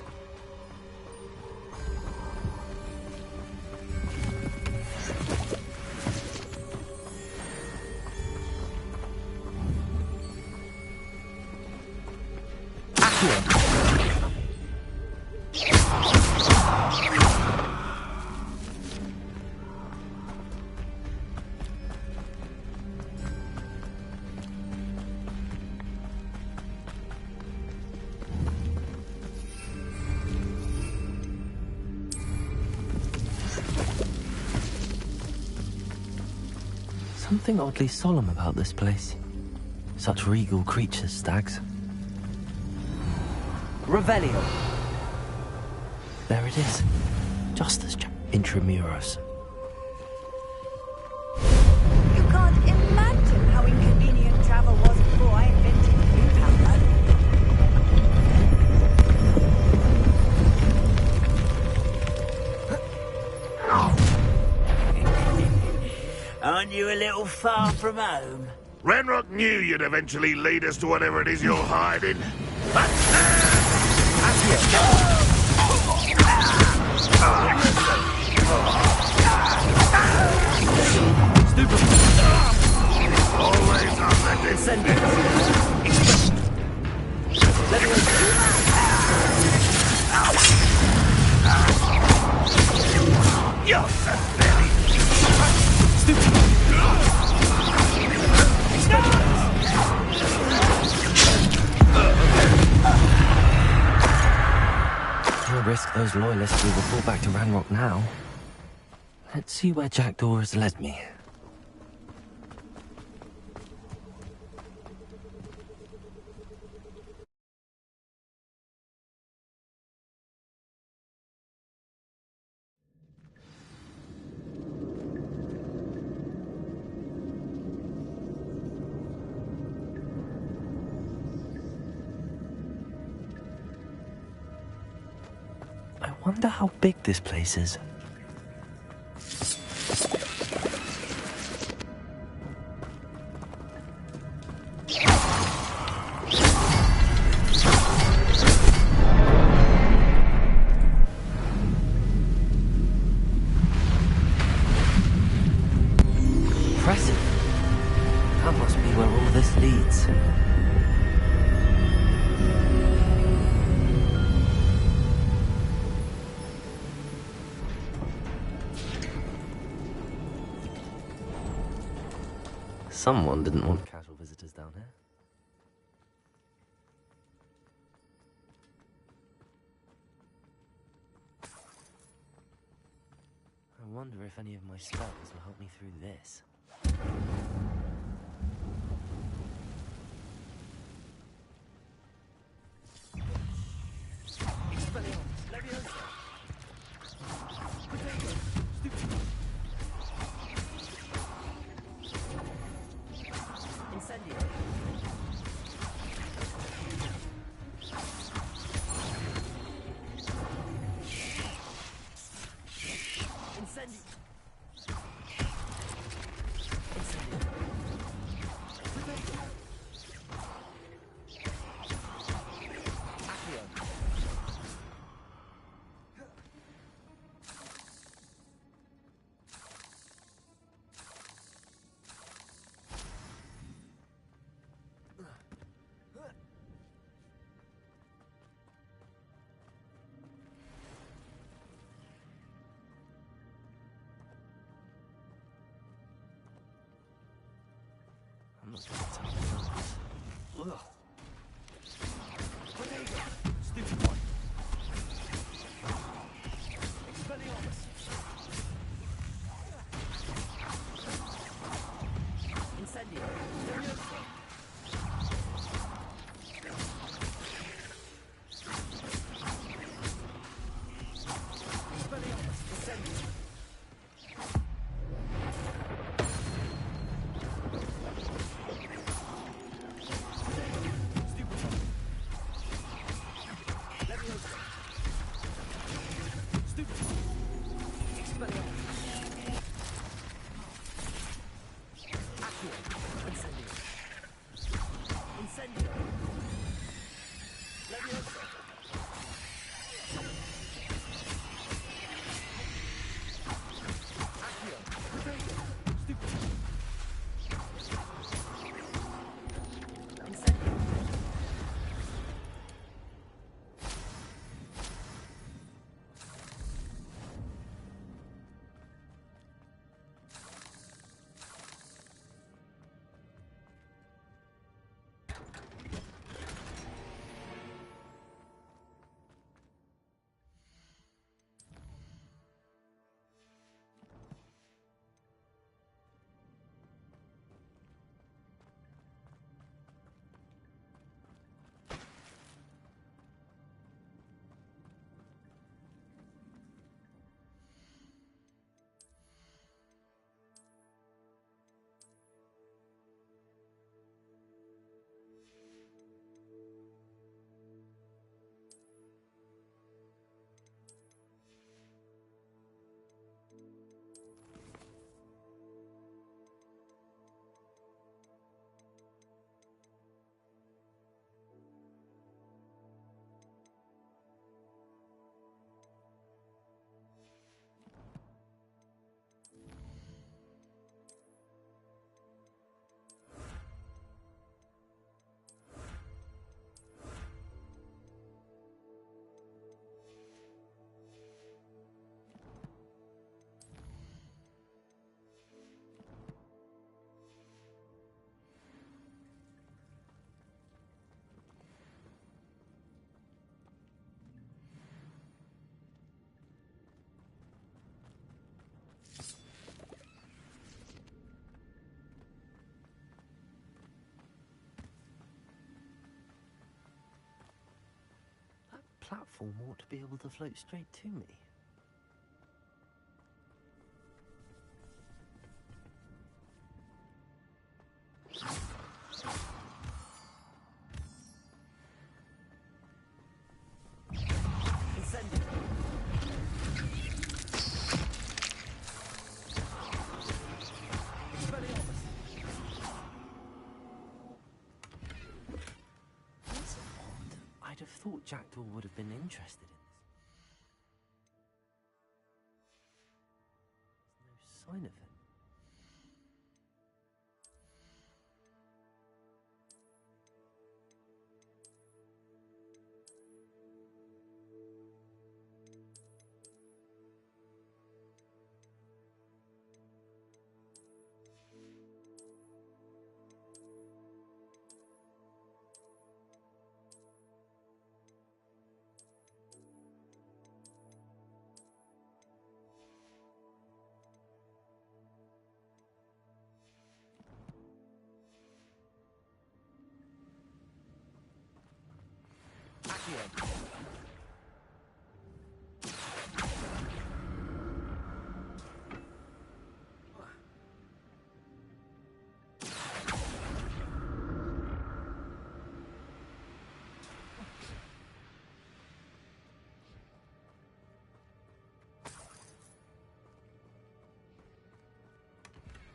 Something oddly solemn about this place. Such regal creatures, stags. Revelio! There it is. Just as Intramuros. You can't imagine how inconvenient travel was before I invented Newfoundland. Aren't you a little far from home? Ranrock knew you'd eventually lead us to whatever it is you're hiding. Always on the defense. You're pathetic. Stupid. No risk those loyalists will fall back to Ranrock now. Let's see where Jackdaw has led me. I wonder how big this place is. Impressive. That must be where all this leads. Someone didn't want casual visitors down here. I wonder if any of my spells will help me through this. I'm not going to tell you that. Stupid one. Expelliarmus. Incendio. platform ought to be able to float straight to me. I'd have thought Jackdaw would have been interested in this. There's no sign of him.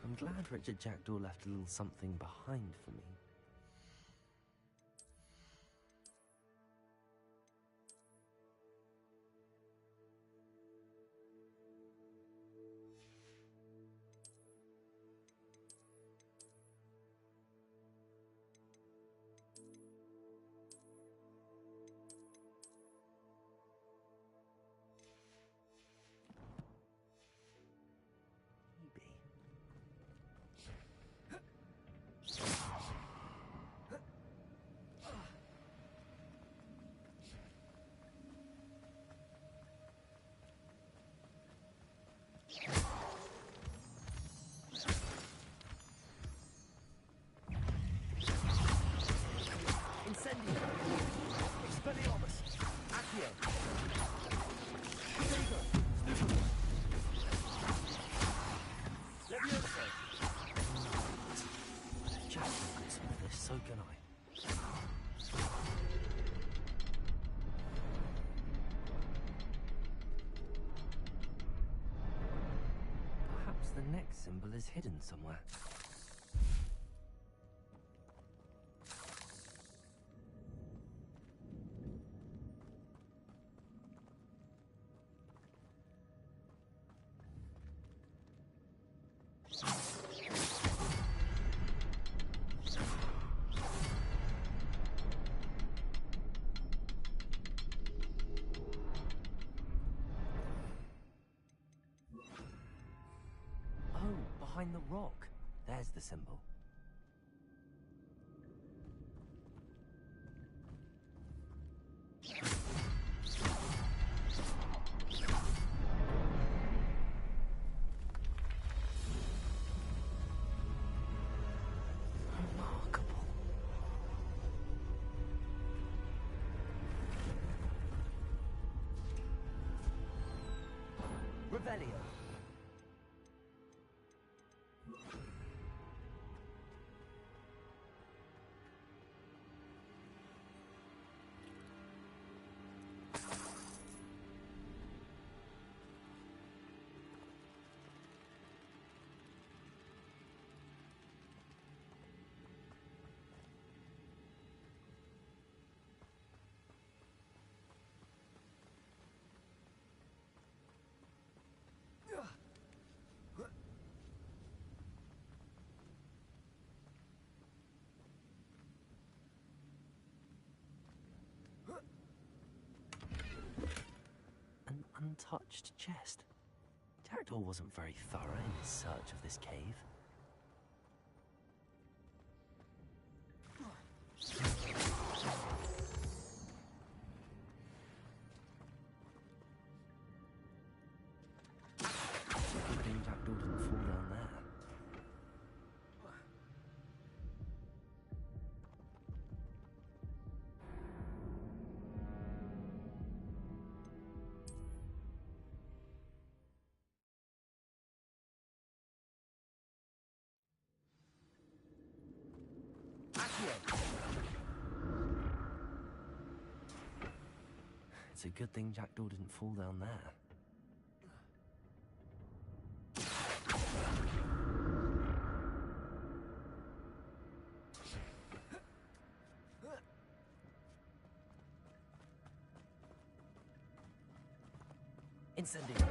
I'm glad Richard Jackdaw left a little something behind for me. Symbol is hidden somewhere. Behind the rock. There's the symbol. Remarkable. Revelio. An untouched chest. Jackdaw wasn't very thorough in his search of this cave. Good thing Jackdaw didn't fall down there. It's a good thing Jackdaw didn't fall down there. Incendio!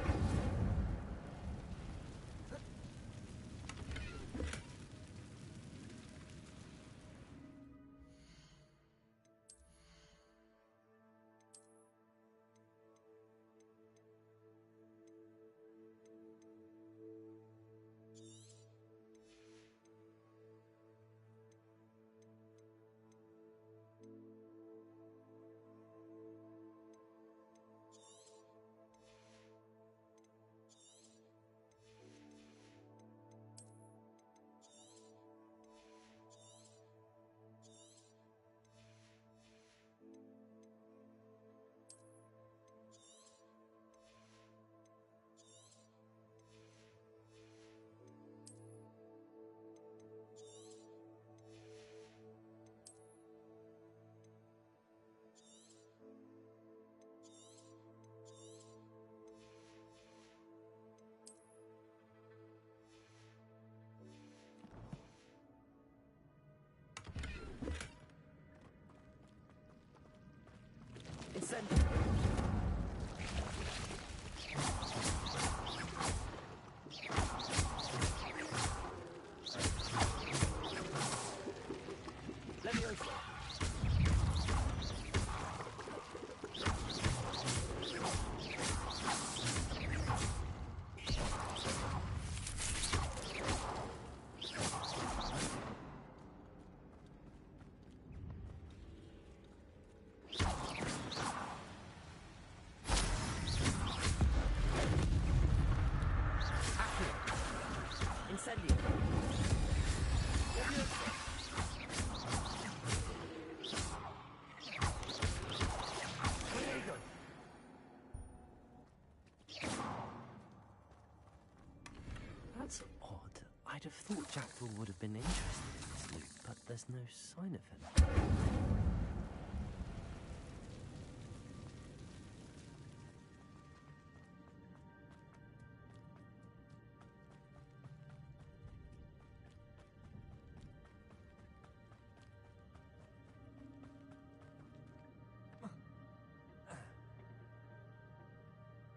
That's odd. I'd have thought Jackdaw would have been interested in this loot, but there's no sign of him.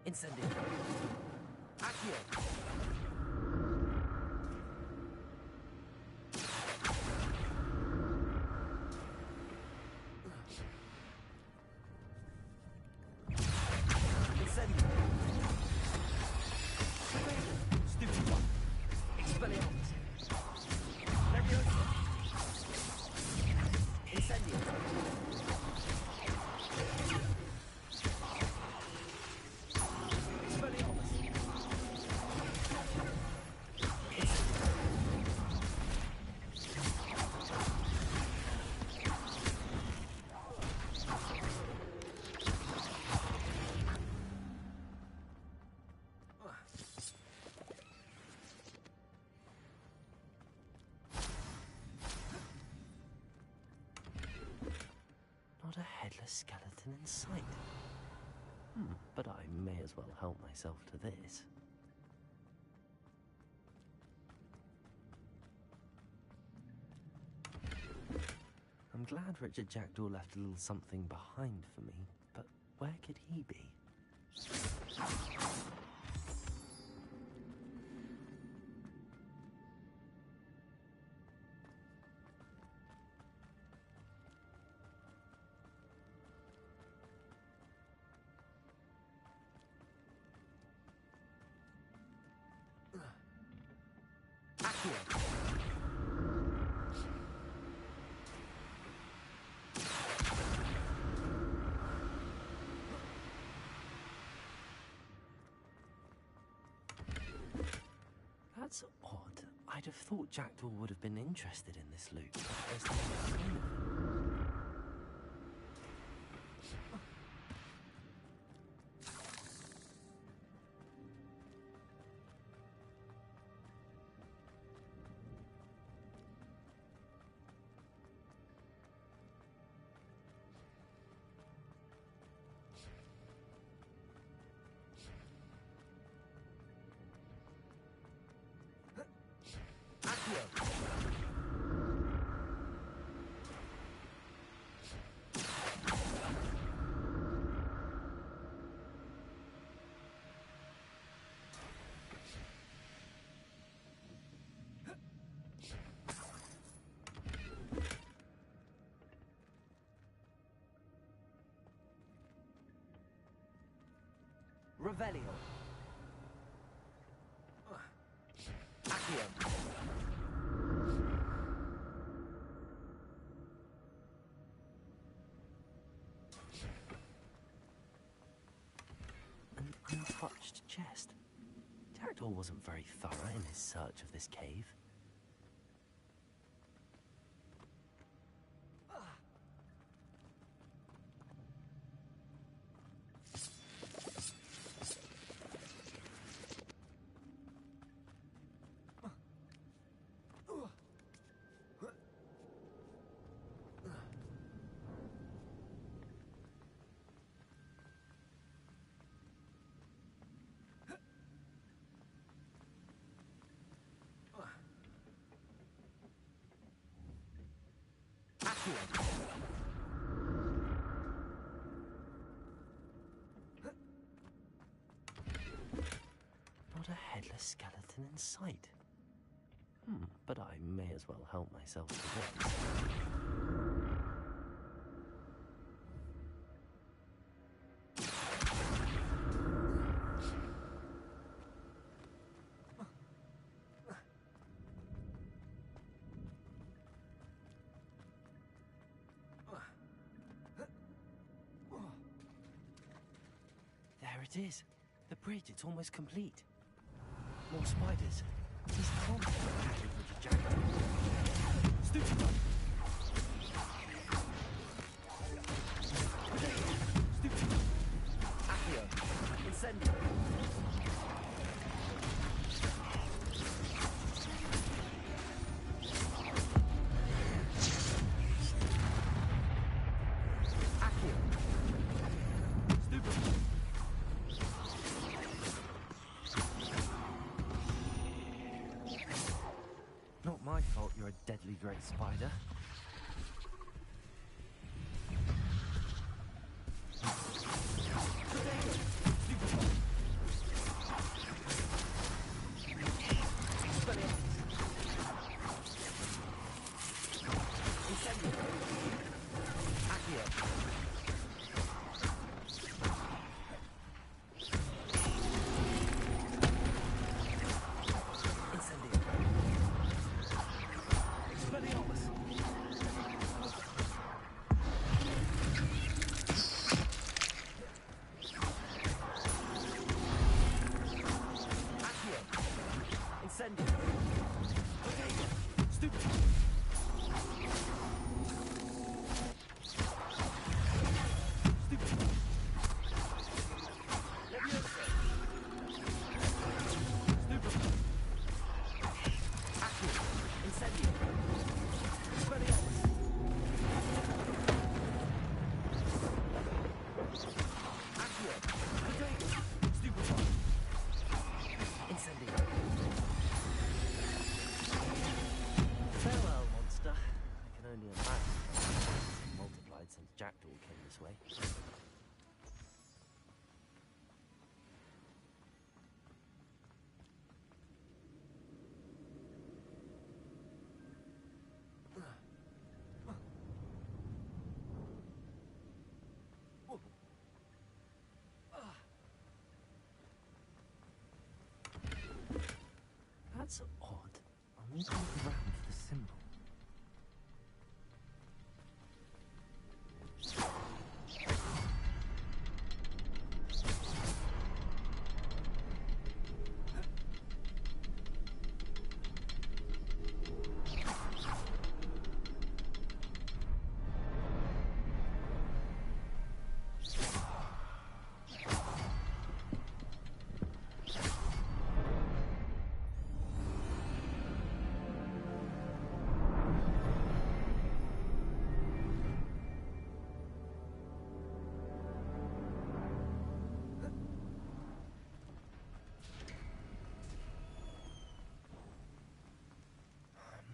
Incendio! Accio! Not a headless skeleton in sight. But I may as well help myself to this. I'm glad Richard Jackdaw left a little something behind for me, but where could he be? That's odd. I'd have thought Jackdaw would have been interested in this loot, but there's no sign of him. Revelio. Accio. An untouched chest. Jackdaw wasn't very thorough in his search of this cave. Not a headless skeleton in sight. But I may as well help myself to this. There it is. The bridge, it's almost complete. More spiders. He's confident with the jacket. Stupid one. Stupid one. Accio. Incendio. Not my fault you're a deadly great spider. Farewell, monster. I can only imagine it's multiplied since Jackdaw came this way. That's odd. I'm looking around for the symbol.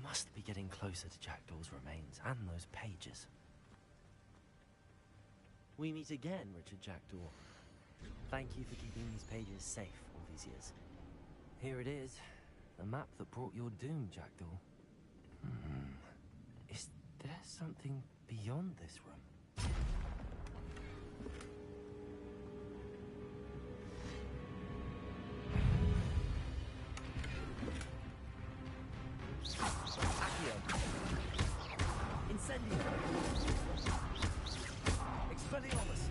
Must be getting closer to Jackdaw's remains and those pages. We meet again, Richard Jackdaw. Thank you for keeping these pages safe all these years. Here it is, the map that brought your doom, Jackdaw. Is there something beyond this room? Incendio! Expelliarmus!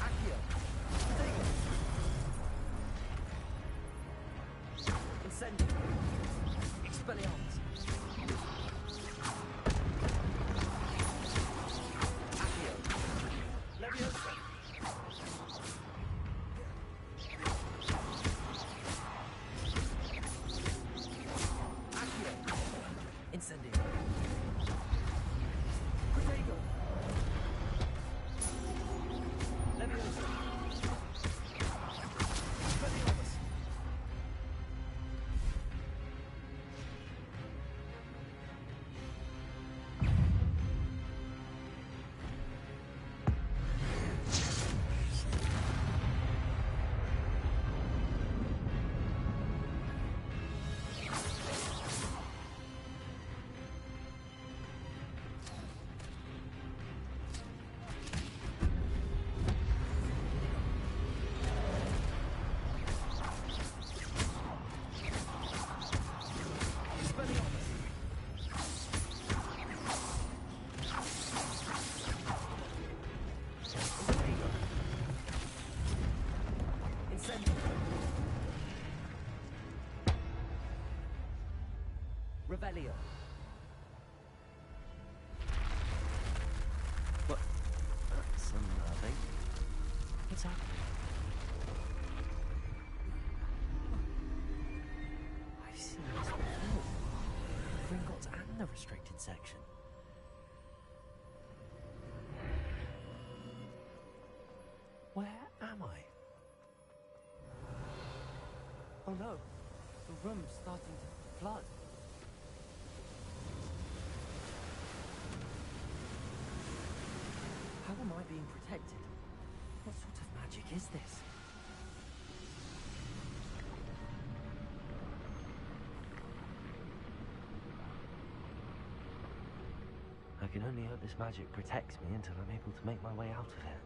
Accio! Stego! Incendio! Expelliarmus! Accio! Leviosa! Incendio. Protego. Leviosa. Expelliarmus. Revelio. What? That's unnerving. What's happening? I've seen this before. Gringotts and the restricted section. Where am I? Oh no, the room's starting to flood. How am I being protected? What sort of magic is this? I can only hope this magic protects me until I'm able to make my way out of here.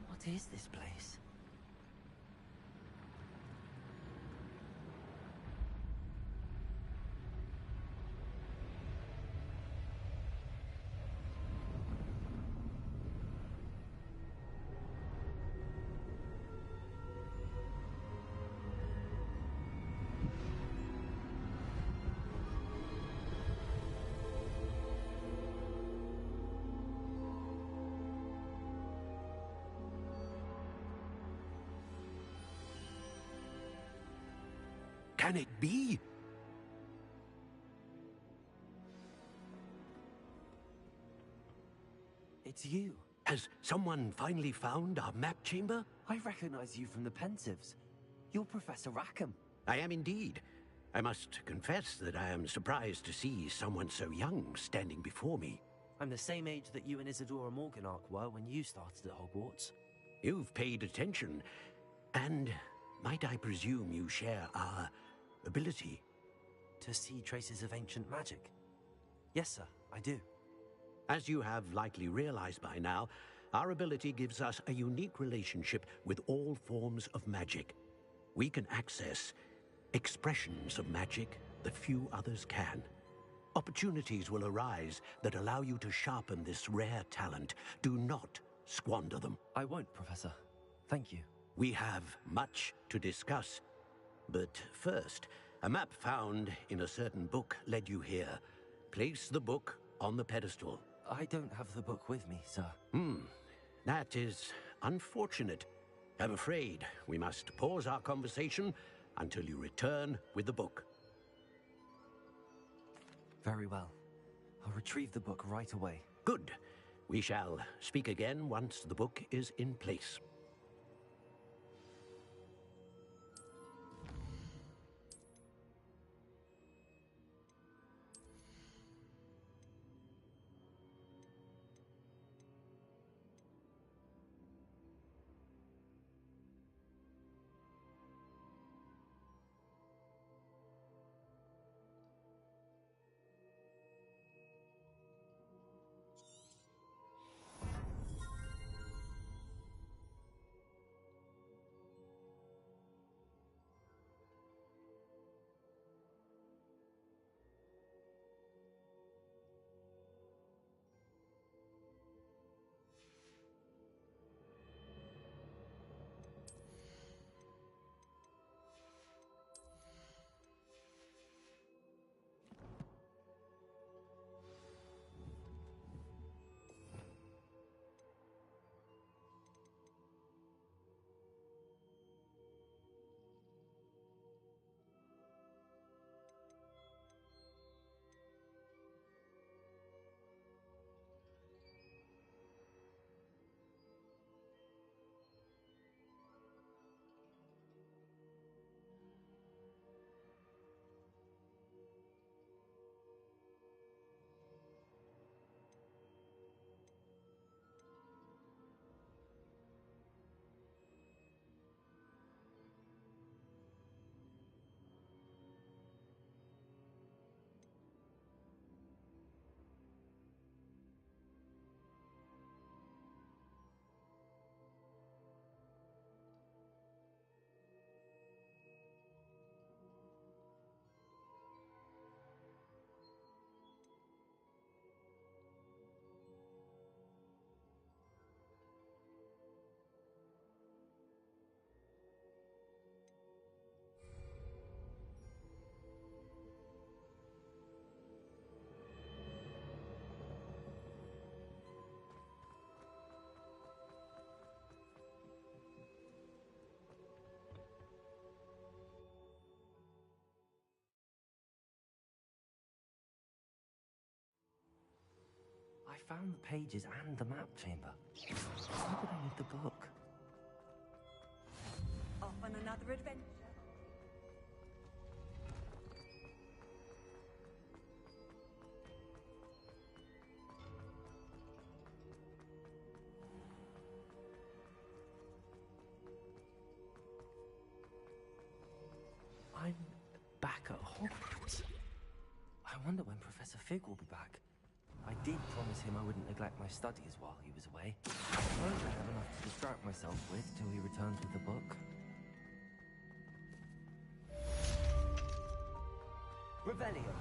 What is this place? Can it be? It's you. Has someone finally found our map chamber? I recognize you from the Pensives. You're Professor Rackham. I am indeed. I must confess that I am surprised to see someone so young standing before me. I'm the same age that you and Isidora Morganach were when you started at Hogwarts. You've paid attention, and might I presume you share our ability? To see traces of ancient magic? Yes, sir, I do. As you have likely realized by now, our ability gives us a unique relationship with all forms of magic. We can access expressions of magic that few others can. Opportunities will arise that allow you to sharpen this rare talent. Do not squander them. I won't, Professor. Thank you. We have much to discuss. But first, a map found in a certain book led you here. Place the book on the pedestal. I don't have the book with me, sir. That is unfortunate. I'm afraid we must pause our conversation until you return with the book. Very well. I'll retrieve the book right away. Good. We shall speak again once the book is in place. found the pages and the map chamber. Why would I need the book? Off on another adventure. I'm back at Hogwarts. I wonder when Professor Fig will be back. I did promise him I wouldn't neglect my studies while he was away. I suppose I have enough to distract myself with till he returns with the book. Revelio.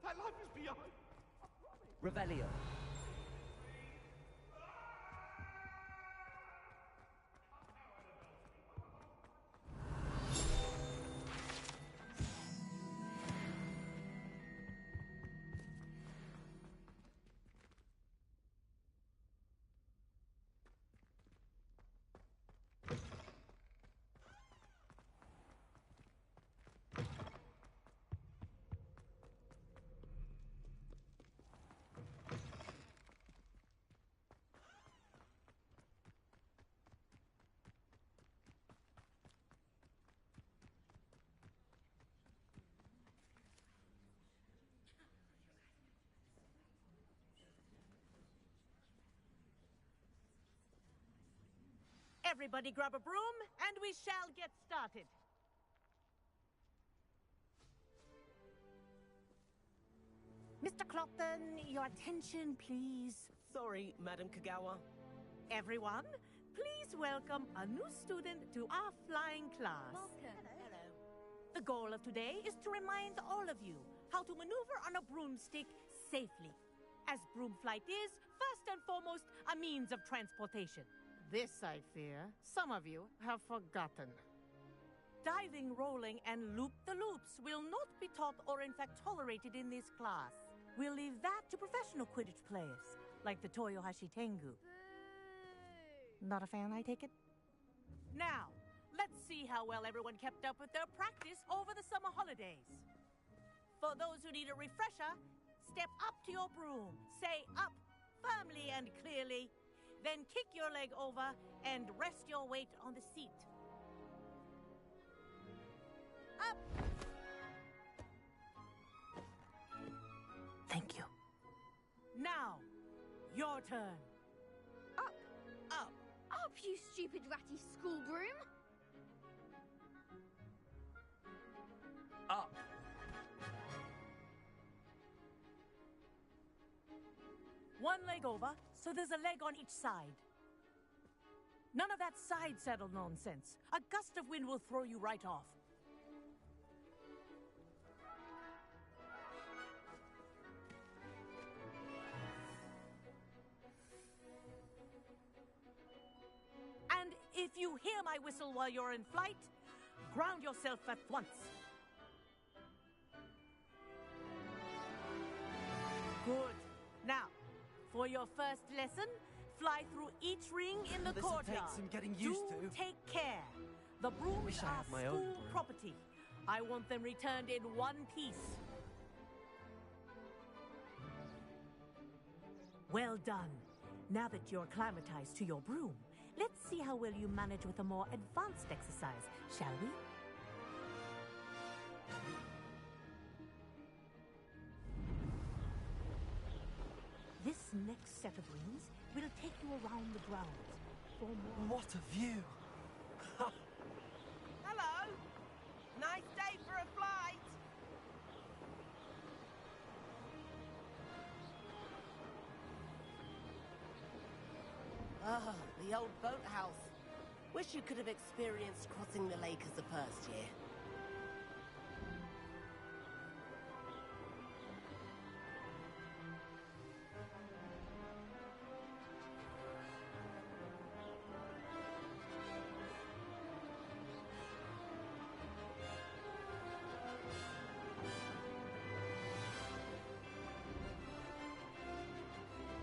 That life is beyond. Revelio. Everybody grab a broom, and we shall get started. Mr. Clopton, your attention, please. Sorry, Madam Kagawa. Everyone, please welcome a new student to our flying class. Welcome. Hello. The goal of today is to remind all of you how to maneuver on a broomstick safely, as broom flight is, first and foremost, a means of transportation. This, I fear, some of you have forgotten. Diving, rolling, and loop-the-loops will not be taught or in fact tolerated in this class. We'll leave that to professional Quidditch players, like the Toyohashi Tengu. Not a fan, I take it? Now, let's see how well everyone kept up with their practice over the summer holidays. For those who need a refresher, step up to your broom, say up firmly and clearly, then kick your leg over and rest your weight on the seat. Up! your turn. Up. Up. Up, you stupid ratty school broom. Up. One leg over, so there's a leg on each side. None of that side saddle nonsense. A gust of wind will throw you right off. And if you hear my whistle while you're in flight, ground yourself at once. Good. Now, for your first lesson, fly through each ring in the This'll courtyard. take some getting used Do to. take care. The brooms Wish I are had my own school broom. property. I want them returned in one piece. Well done. Now that you're acclimatized to your broom, let's see how well you manage with a more advanced exercise, shall we? This next set of rings will take you around the grounds for more... What a view! Hello! Nice day for a flight! Ah, the old boathouse. Wish you could have experienced crossing the lake as the first year.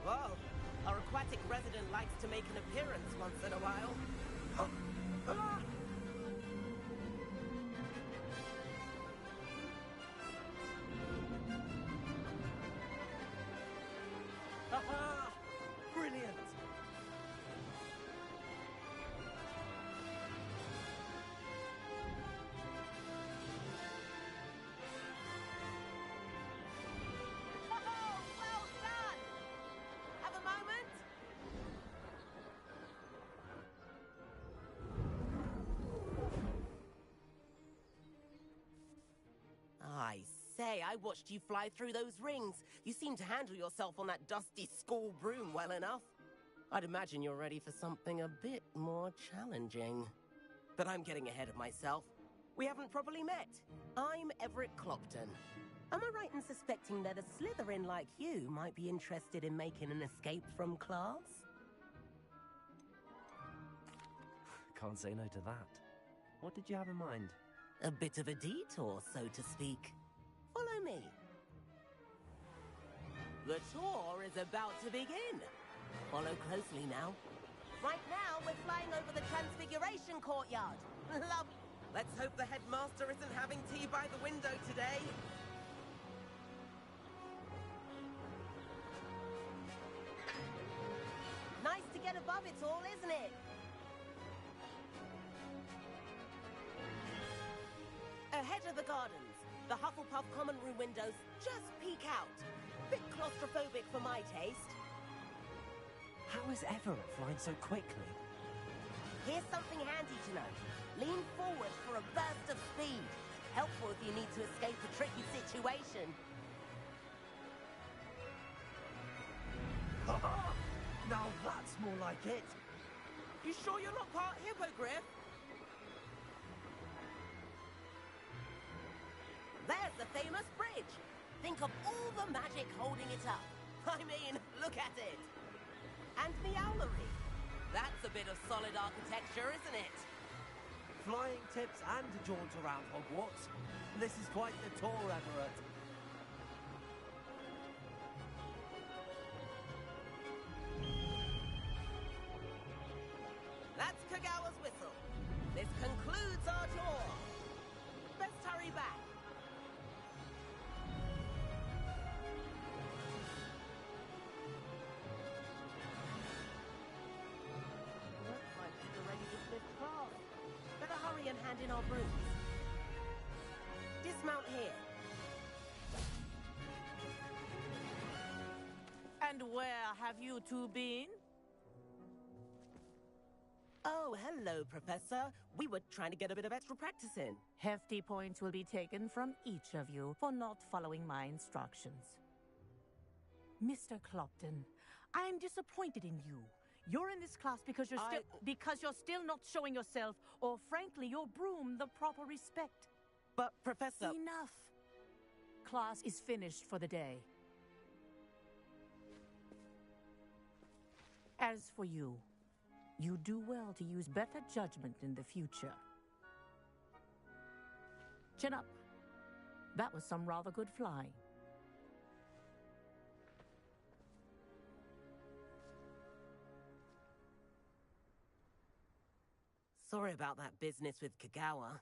Whoa! Our aquatic resident likes to make an appearance once in a while. Aha! Brilliant! Oh, well done! Have a moment? I say, I watched you fly through those rings. You seem to handle yourself on that dusty school broom well enough. I'd imagine you're ready for something a bit more challenging. But I'm getting ahead of myself. We haven't properly met. I'm Everett Clopton. Am I right in suspecting that a Slytherin like you might be interested in making an escape from class? Can't say no to that. What did you have in mind? A bit of a detour, so to speak. Follow me. The tour is about to begin. Follow closely now. Right now, we're flying over the Transfiguration Courtyard. Love. Let's hope the headmaster isn't having tea by the window today. Nice to get above it all, isn't it? Ahead of the gardens, the Hufflepuff common room windows just peek out. Bit claustrophobic for my taste. How is Everett flying so quickly? Here's something handy to know. Lean forward for a burst of speed. Helpful if you need to escape a tricky situation. Now that's more like it. You sure you're not part hippogriff? There's the famous bridge. Think of all the magic holding it up. I mean, look at it. And the owlery. That's a bit of solid architecture, isn't it? Flying tips and a jaunt around Hogwarts. This is quite the tour, Everett. That's Kagawa's whistle. This concludes our tour. Best hurry back. Looks like you're ready to flip class. Better hurry and hand in our brooms. Dismount here. And where have you two been? Oh, hello, Professor. We were trying to get a bit of extra practice in. Hefty points will be taken from each of you for not following my instructions. Mr. Clopton, I'm disappointed in you. You're in this class because you're still not showing yourself, or frankly, your broom the proper respect. But, Professor... Enough. Class is finished for the day. As for you, you do well to use better judgment in the future. Chin up. That was some rather good flying. Sorry about that business with Kagawa,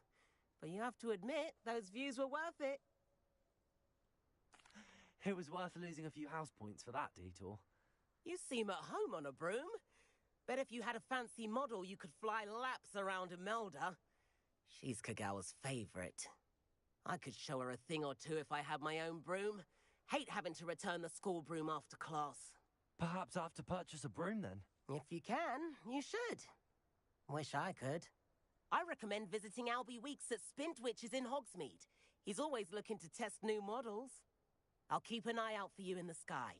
but you have to admit, those views were worth it. It was worth losing a few house points for that detour. You seem at home on a broom. Bet if you had a fancy model, you could fly laps around Imelda. She's Kagawa's favorite. I could show her a thing or two if I had my own broom. Hate having to return the school broom after class. Perhaps I have to purchase a broom then? If you can, you should. Wish I could. I recommend visiting Albie Weeks at Spintwitches in Hogsmeade. He's always looking to test new models. I'll keep an eye out for you in the sky.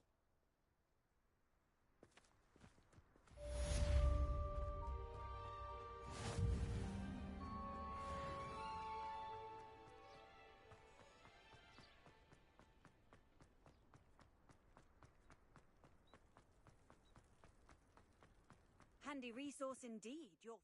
Handy resource indeed. Your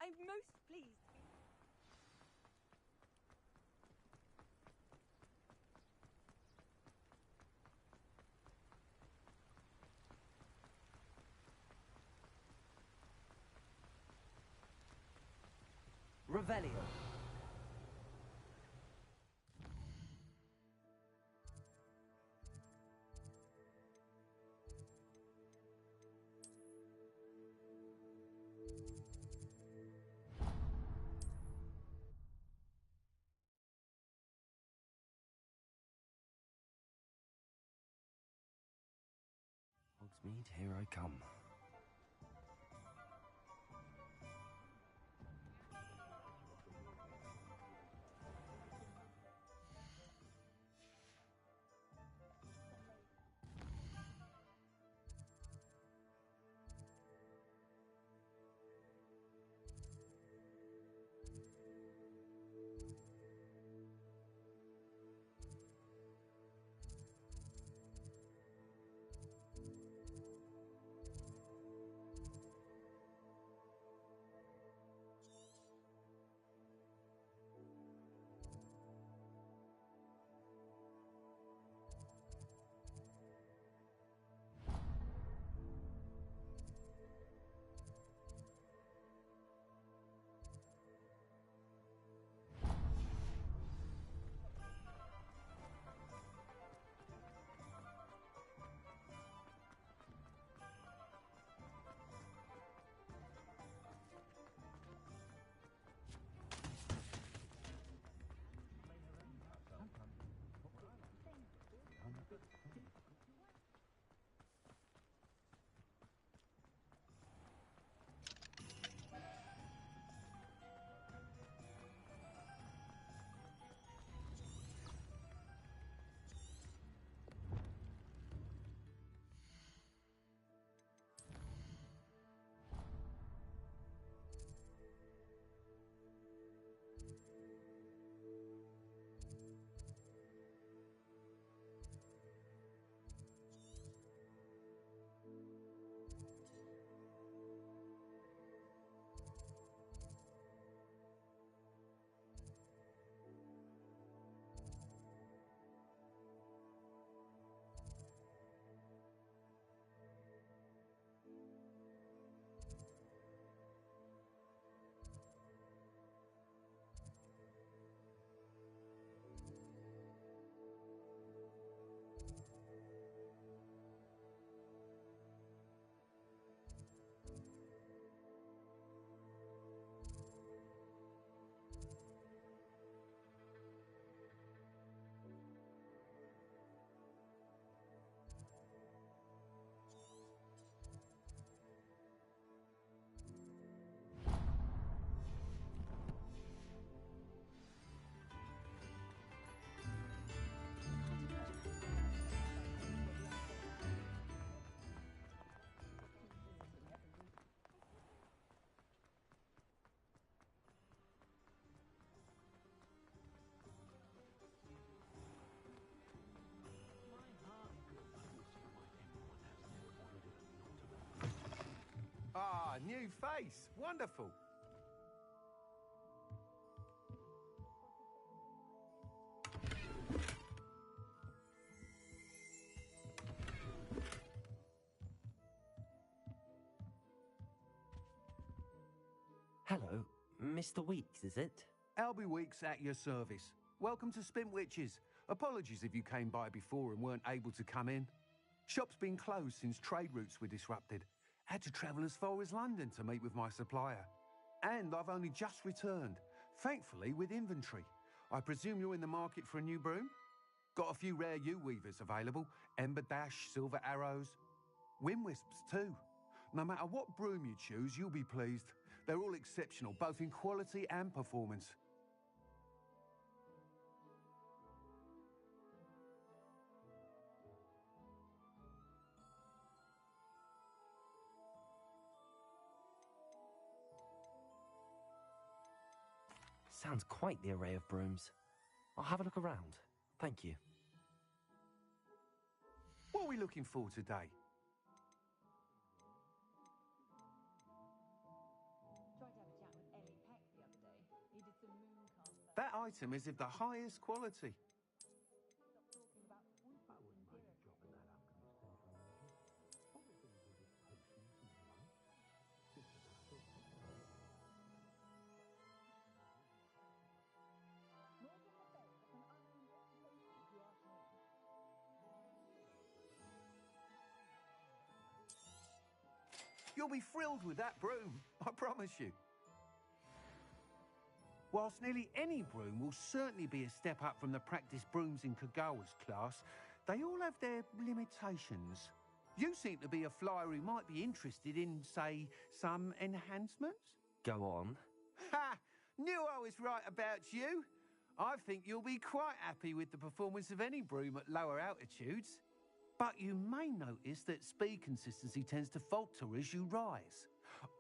I'm most pleased. Revelio. Hogsmeade, here I come. Ah, new face. Wonderful. Hello, Mr. Weeks, is it? Albie Weeks at your service. Welcome to Spintwitches. Apologies if you came by before and weren't able to come in. Shop's been closed since trade routes were disrupted. Had to travel as far as London to meet with my supplier. And I've only just returned, thankfully with inventory. I presume you're in the market for a new broom? Got a few rare U-weavers available. Ember Dash, Silver Arrows. Wind Wisps too. No matter what broom you choose, you'll be pleased. They're all exceptional, both in quality and performance. Sounds quite the array of brooms. I'll have a look around. Thank you. What are we looking for today? Tried to have a chat with Ellie Peck the other day. He did some mooncast. That item is of the highest quality. You'll be thrilled with that broom, I promise you. Whilst nearly any broom will certainly be a step up from the practice brooms in Kagawa's class, they all have their limitations. You seem to be a flyer who might be interested in, say, some enhancements? Go on. Ha! Knew I was right about you. I think you'll be quite happy with the performance of any broom at lower altitudes. But you may notice that speed consistency tends to falter as you rise.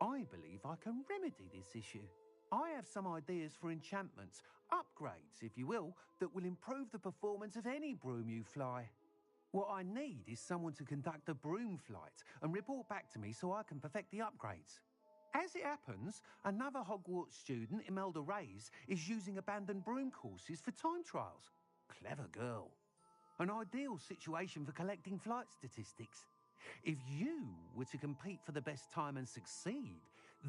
I believe I can remedy this issue. I have some ideas for enchantments, upgrades, if you will, that will improve the performance of any broom you fly. What I need is someone to conduct a broom flight and report back to me so I can perfect the upgrades. As it happens, another Hogwarts student, Imelda Reyes, is using abandoned broom courses for time trials. Clever girl. An ideal situation for collecting flight statistics. If you were to compete for the best time and succeed,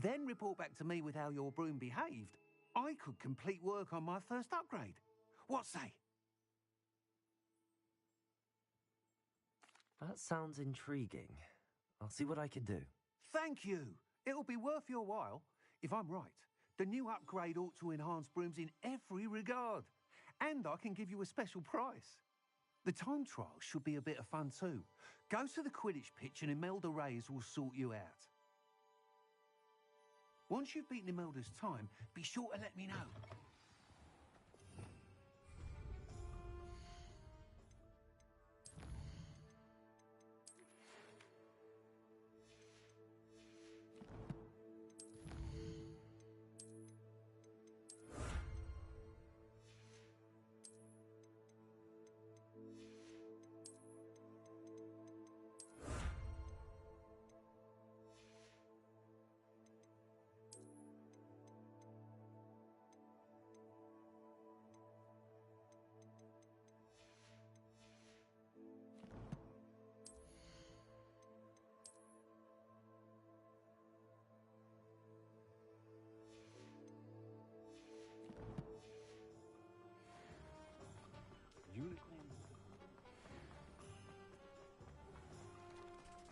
then report back to me with how your broom behaved, I could complete work on my first upgrade. What say? That sounds intriguing. I'll see what I can do. Thank you. It'll be worth your while. If I'm right, the new upgrade ought to enhance brooms in every regard. And I can give you a special price. The time trial should be a bit of fun too. Go to the Quidditch pitch and Imelda Reyes will sort you out. Once you've beaten Imelda's time, be sure to let me know.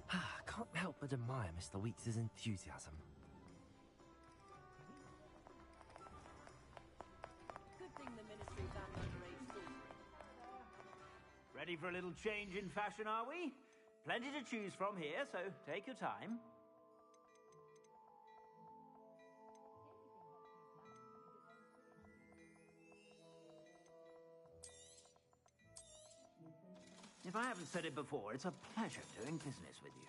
I can't help but admire Mr. Weeks' enthusiasm. Good thing the Ministry banned underage sorcery. Ready for a little change in fashion, are we? Plenty to choose from here, so take your time. If I haven't said it before, it's a pleasure doing business with you.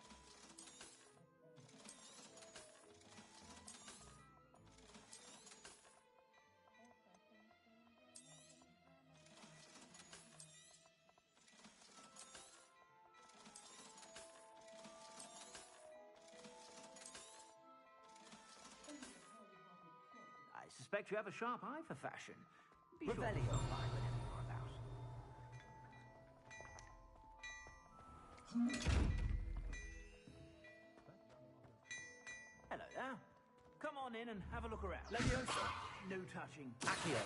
suspect you have a sharp eye for fashion. Be sure to stop by whenever you're about. Hello there. Come on in and have a look around. Leviosa. No touching. Accio.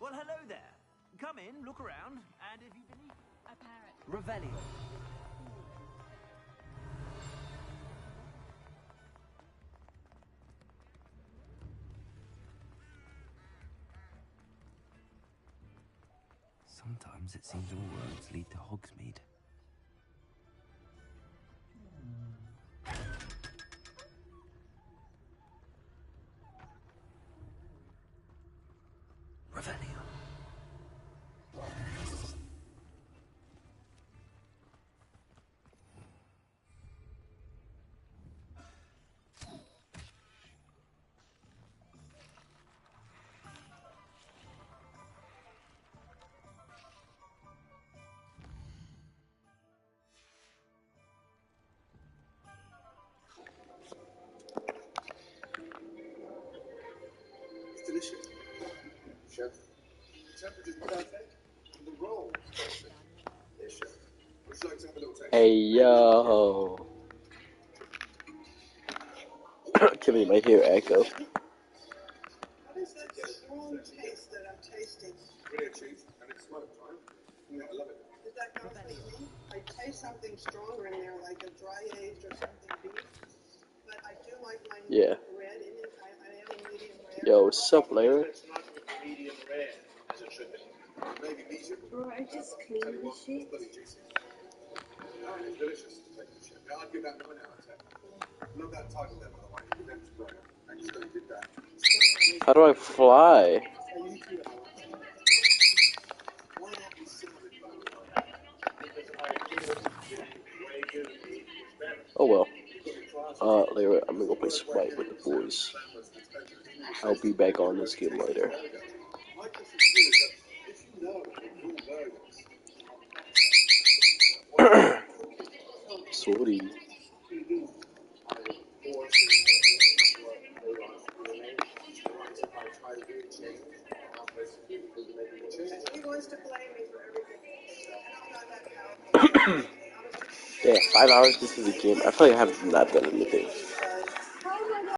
Well, hello there. Come in, look around, and if you believe... Revelio. Sometimes it seems all roads lead to Hogsmeade. Revelio. It's delicious. Chef, the temperature's perfect, and the roll is perfect. Yes, chef. Would you like to have a little taste? Hey yo. Give me my hero echo. What is that strong taste that I'm tasting? Brilliant cheese, and it's smoke time. I love it. Did that come from me? I taste something stronger in there, like a dry aged or something beef. But I do like my Yeah. red in it. I am a medium rare. Yo, what's up, Larry? It's not medium rare, as it should be. Maybe medium. Bro, I just cleaned the sheet. It's delicious. Thank you, chef. Yeah, I'd give that 1 out of 10. Love that title there, by the way. Give them to grow. I just don't did that. How do I fly? Oh well. Later, I'm gonna go play Smite with the boys. I'll be back on this game later. Sorry. Yeah, 5 hours into the game. I feel like I haven't done that anything.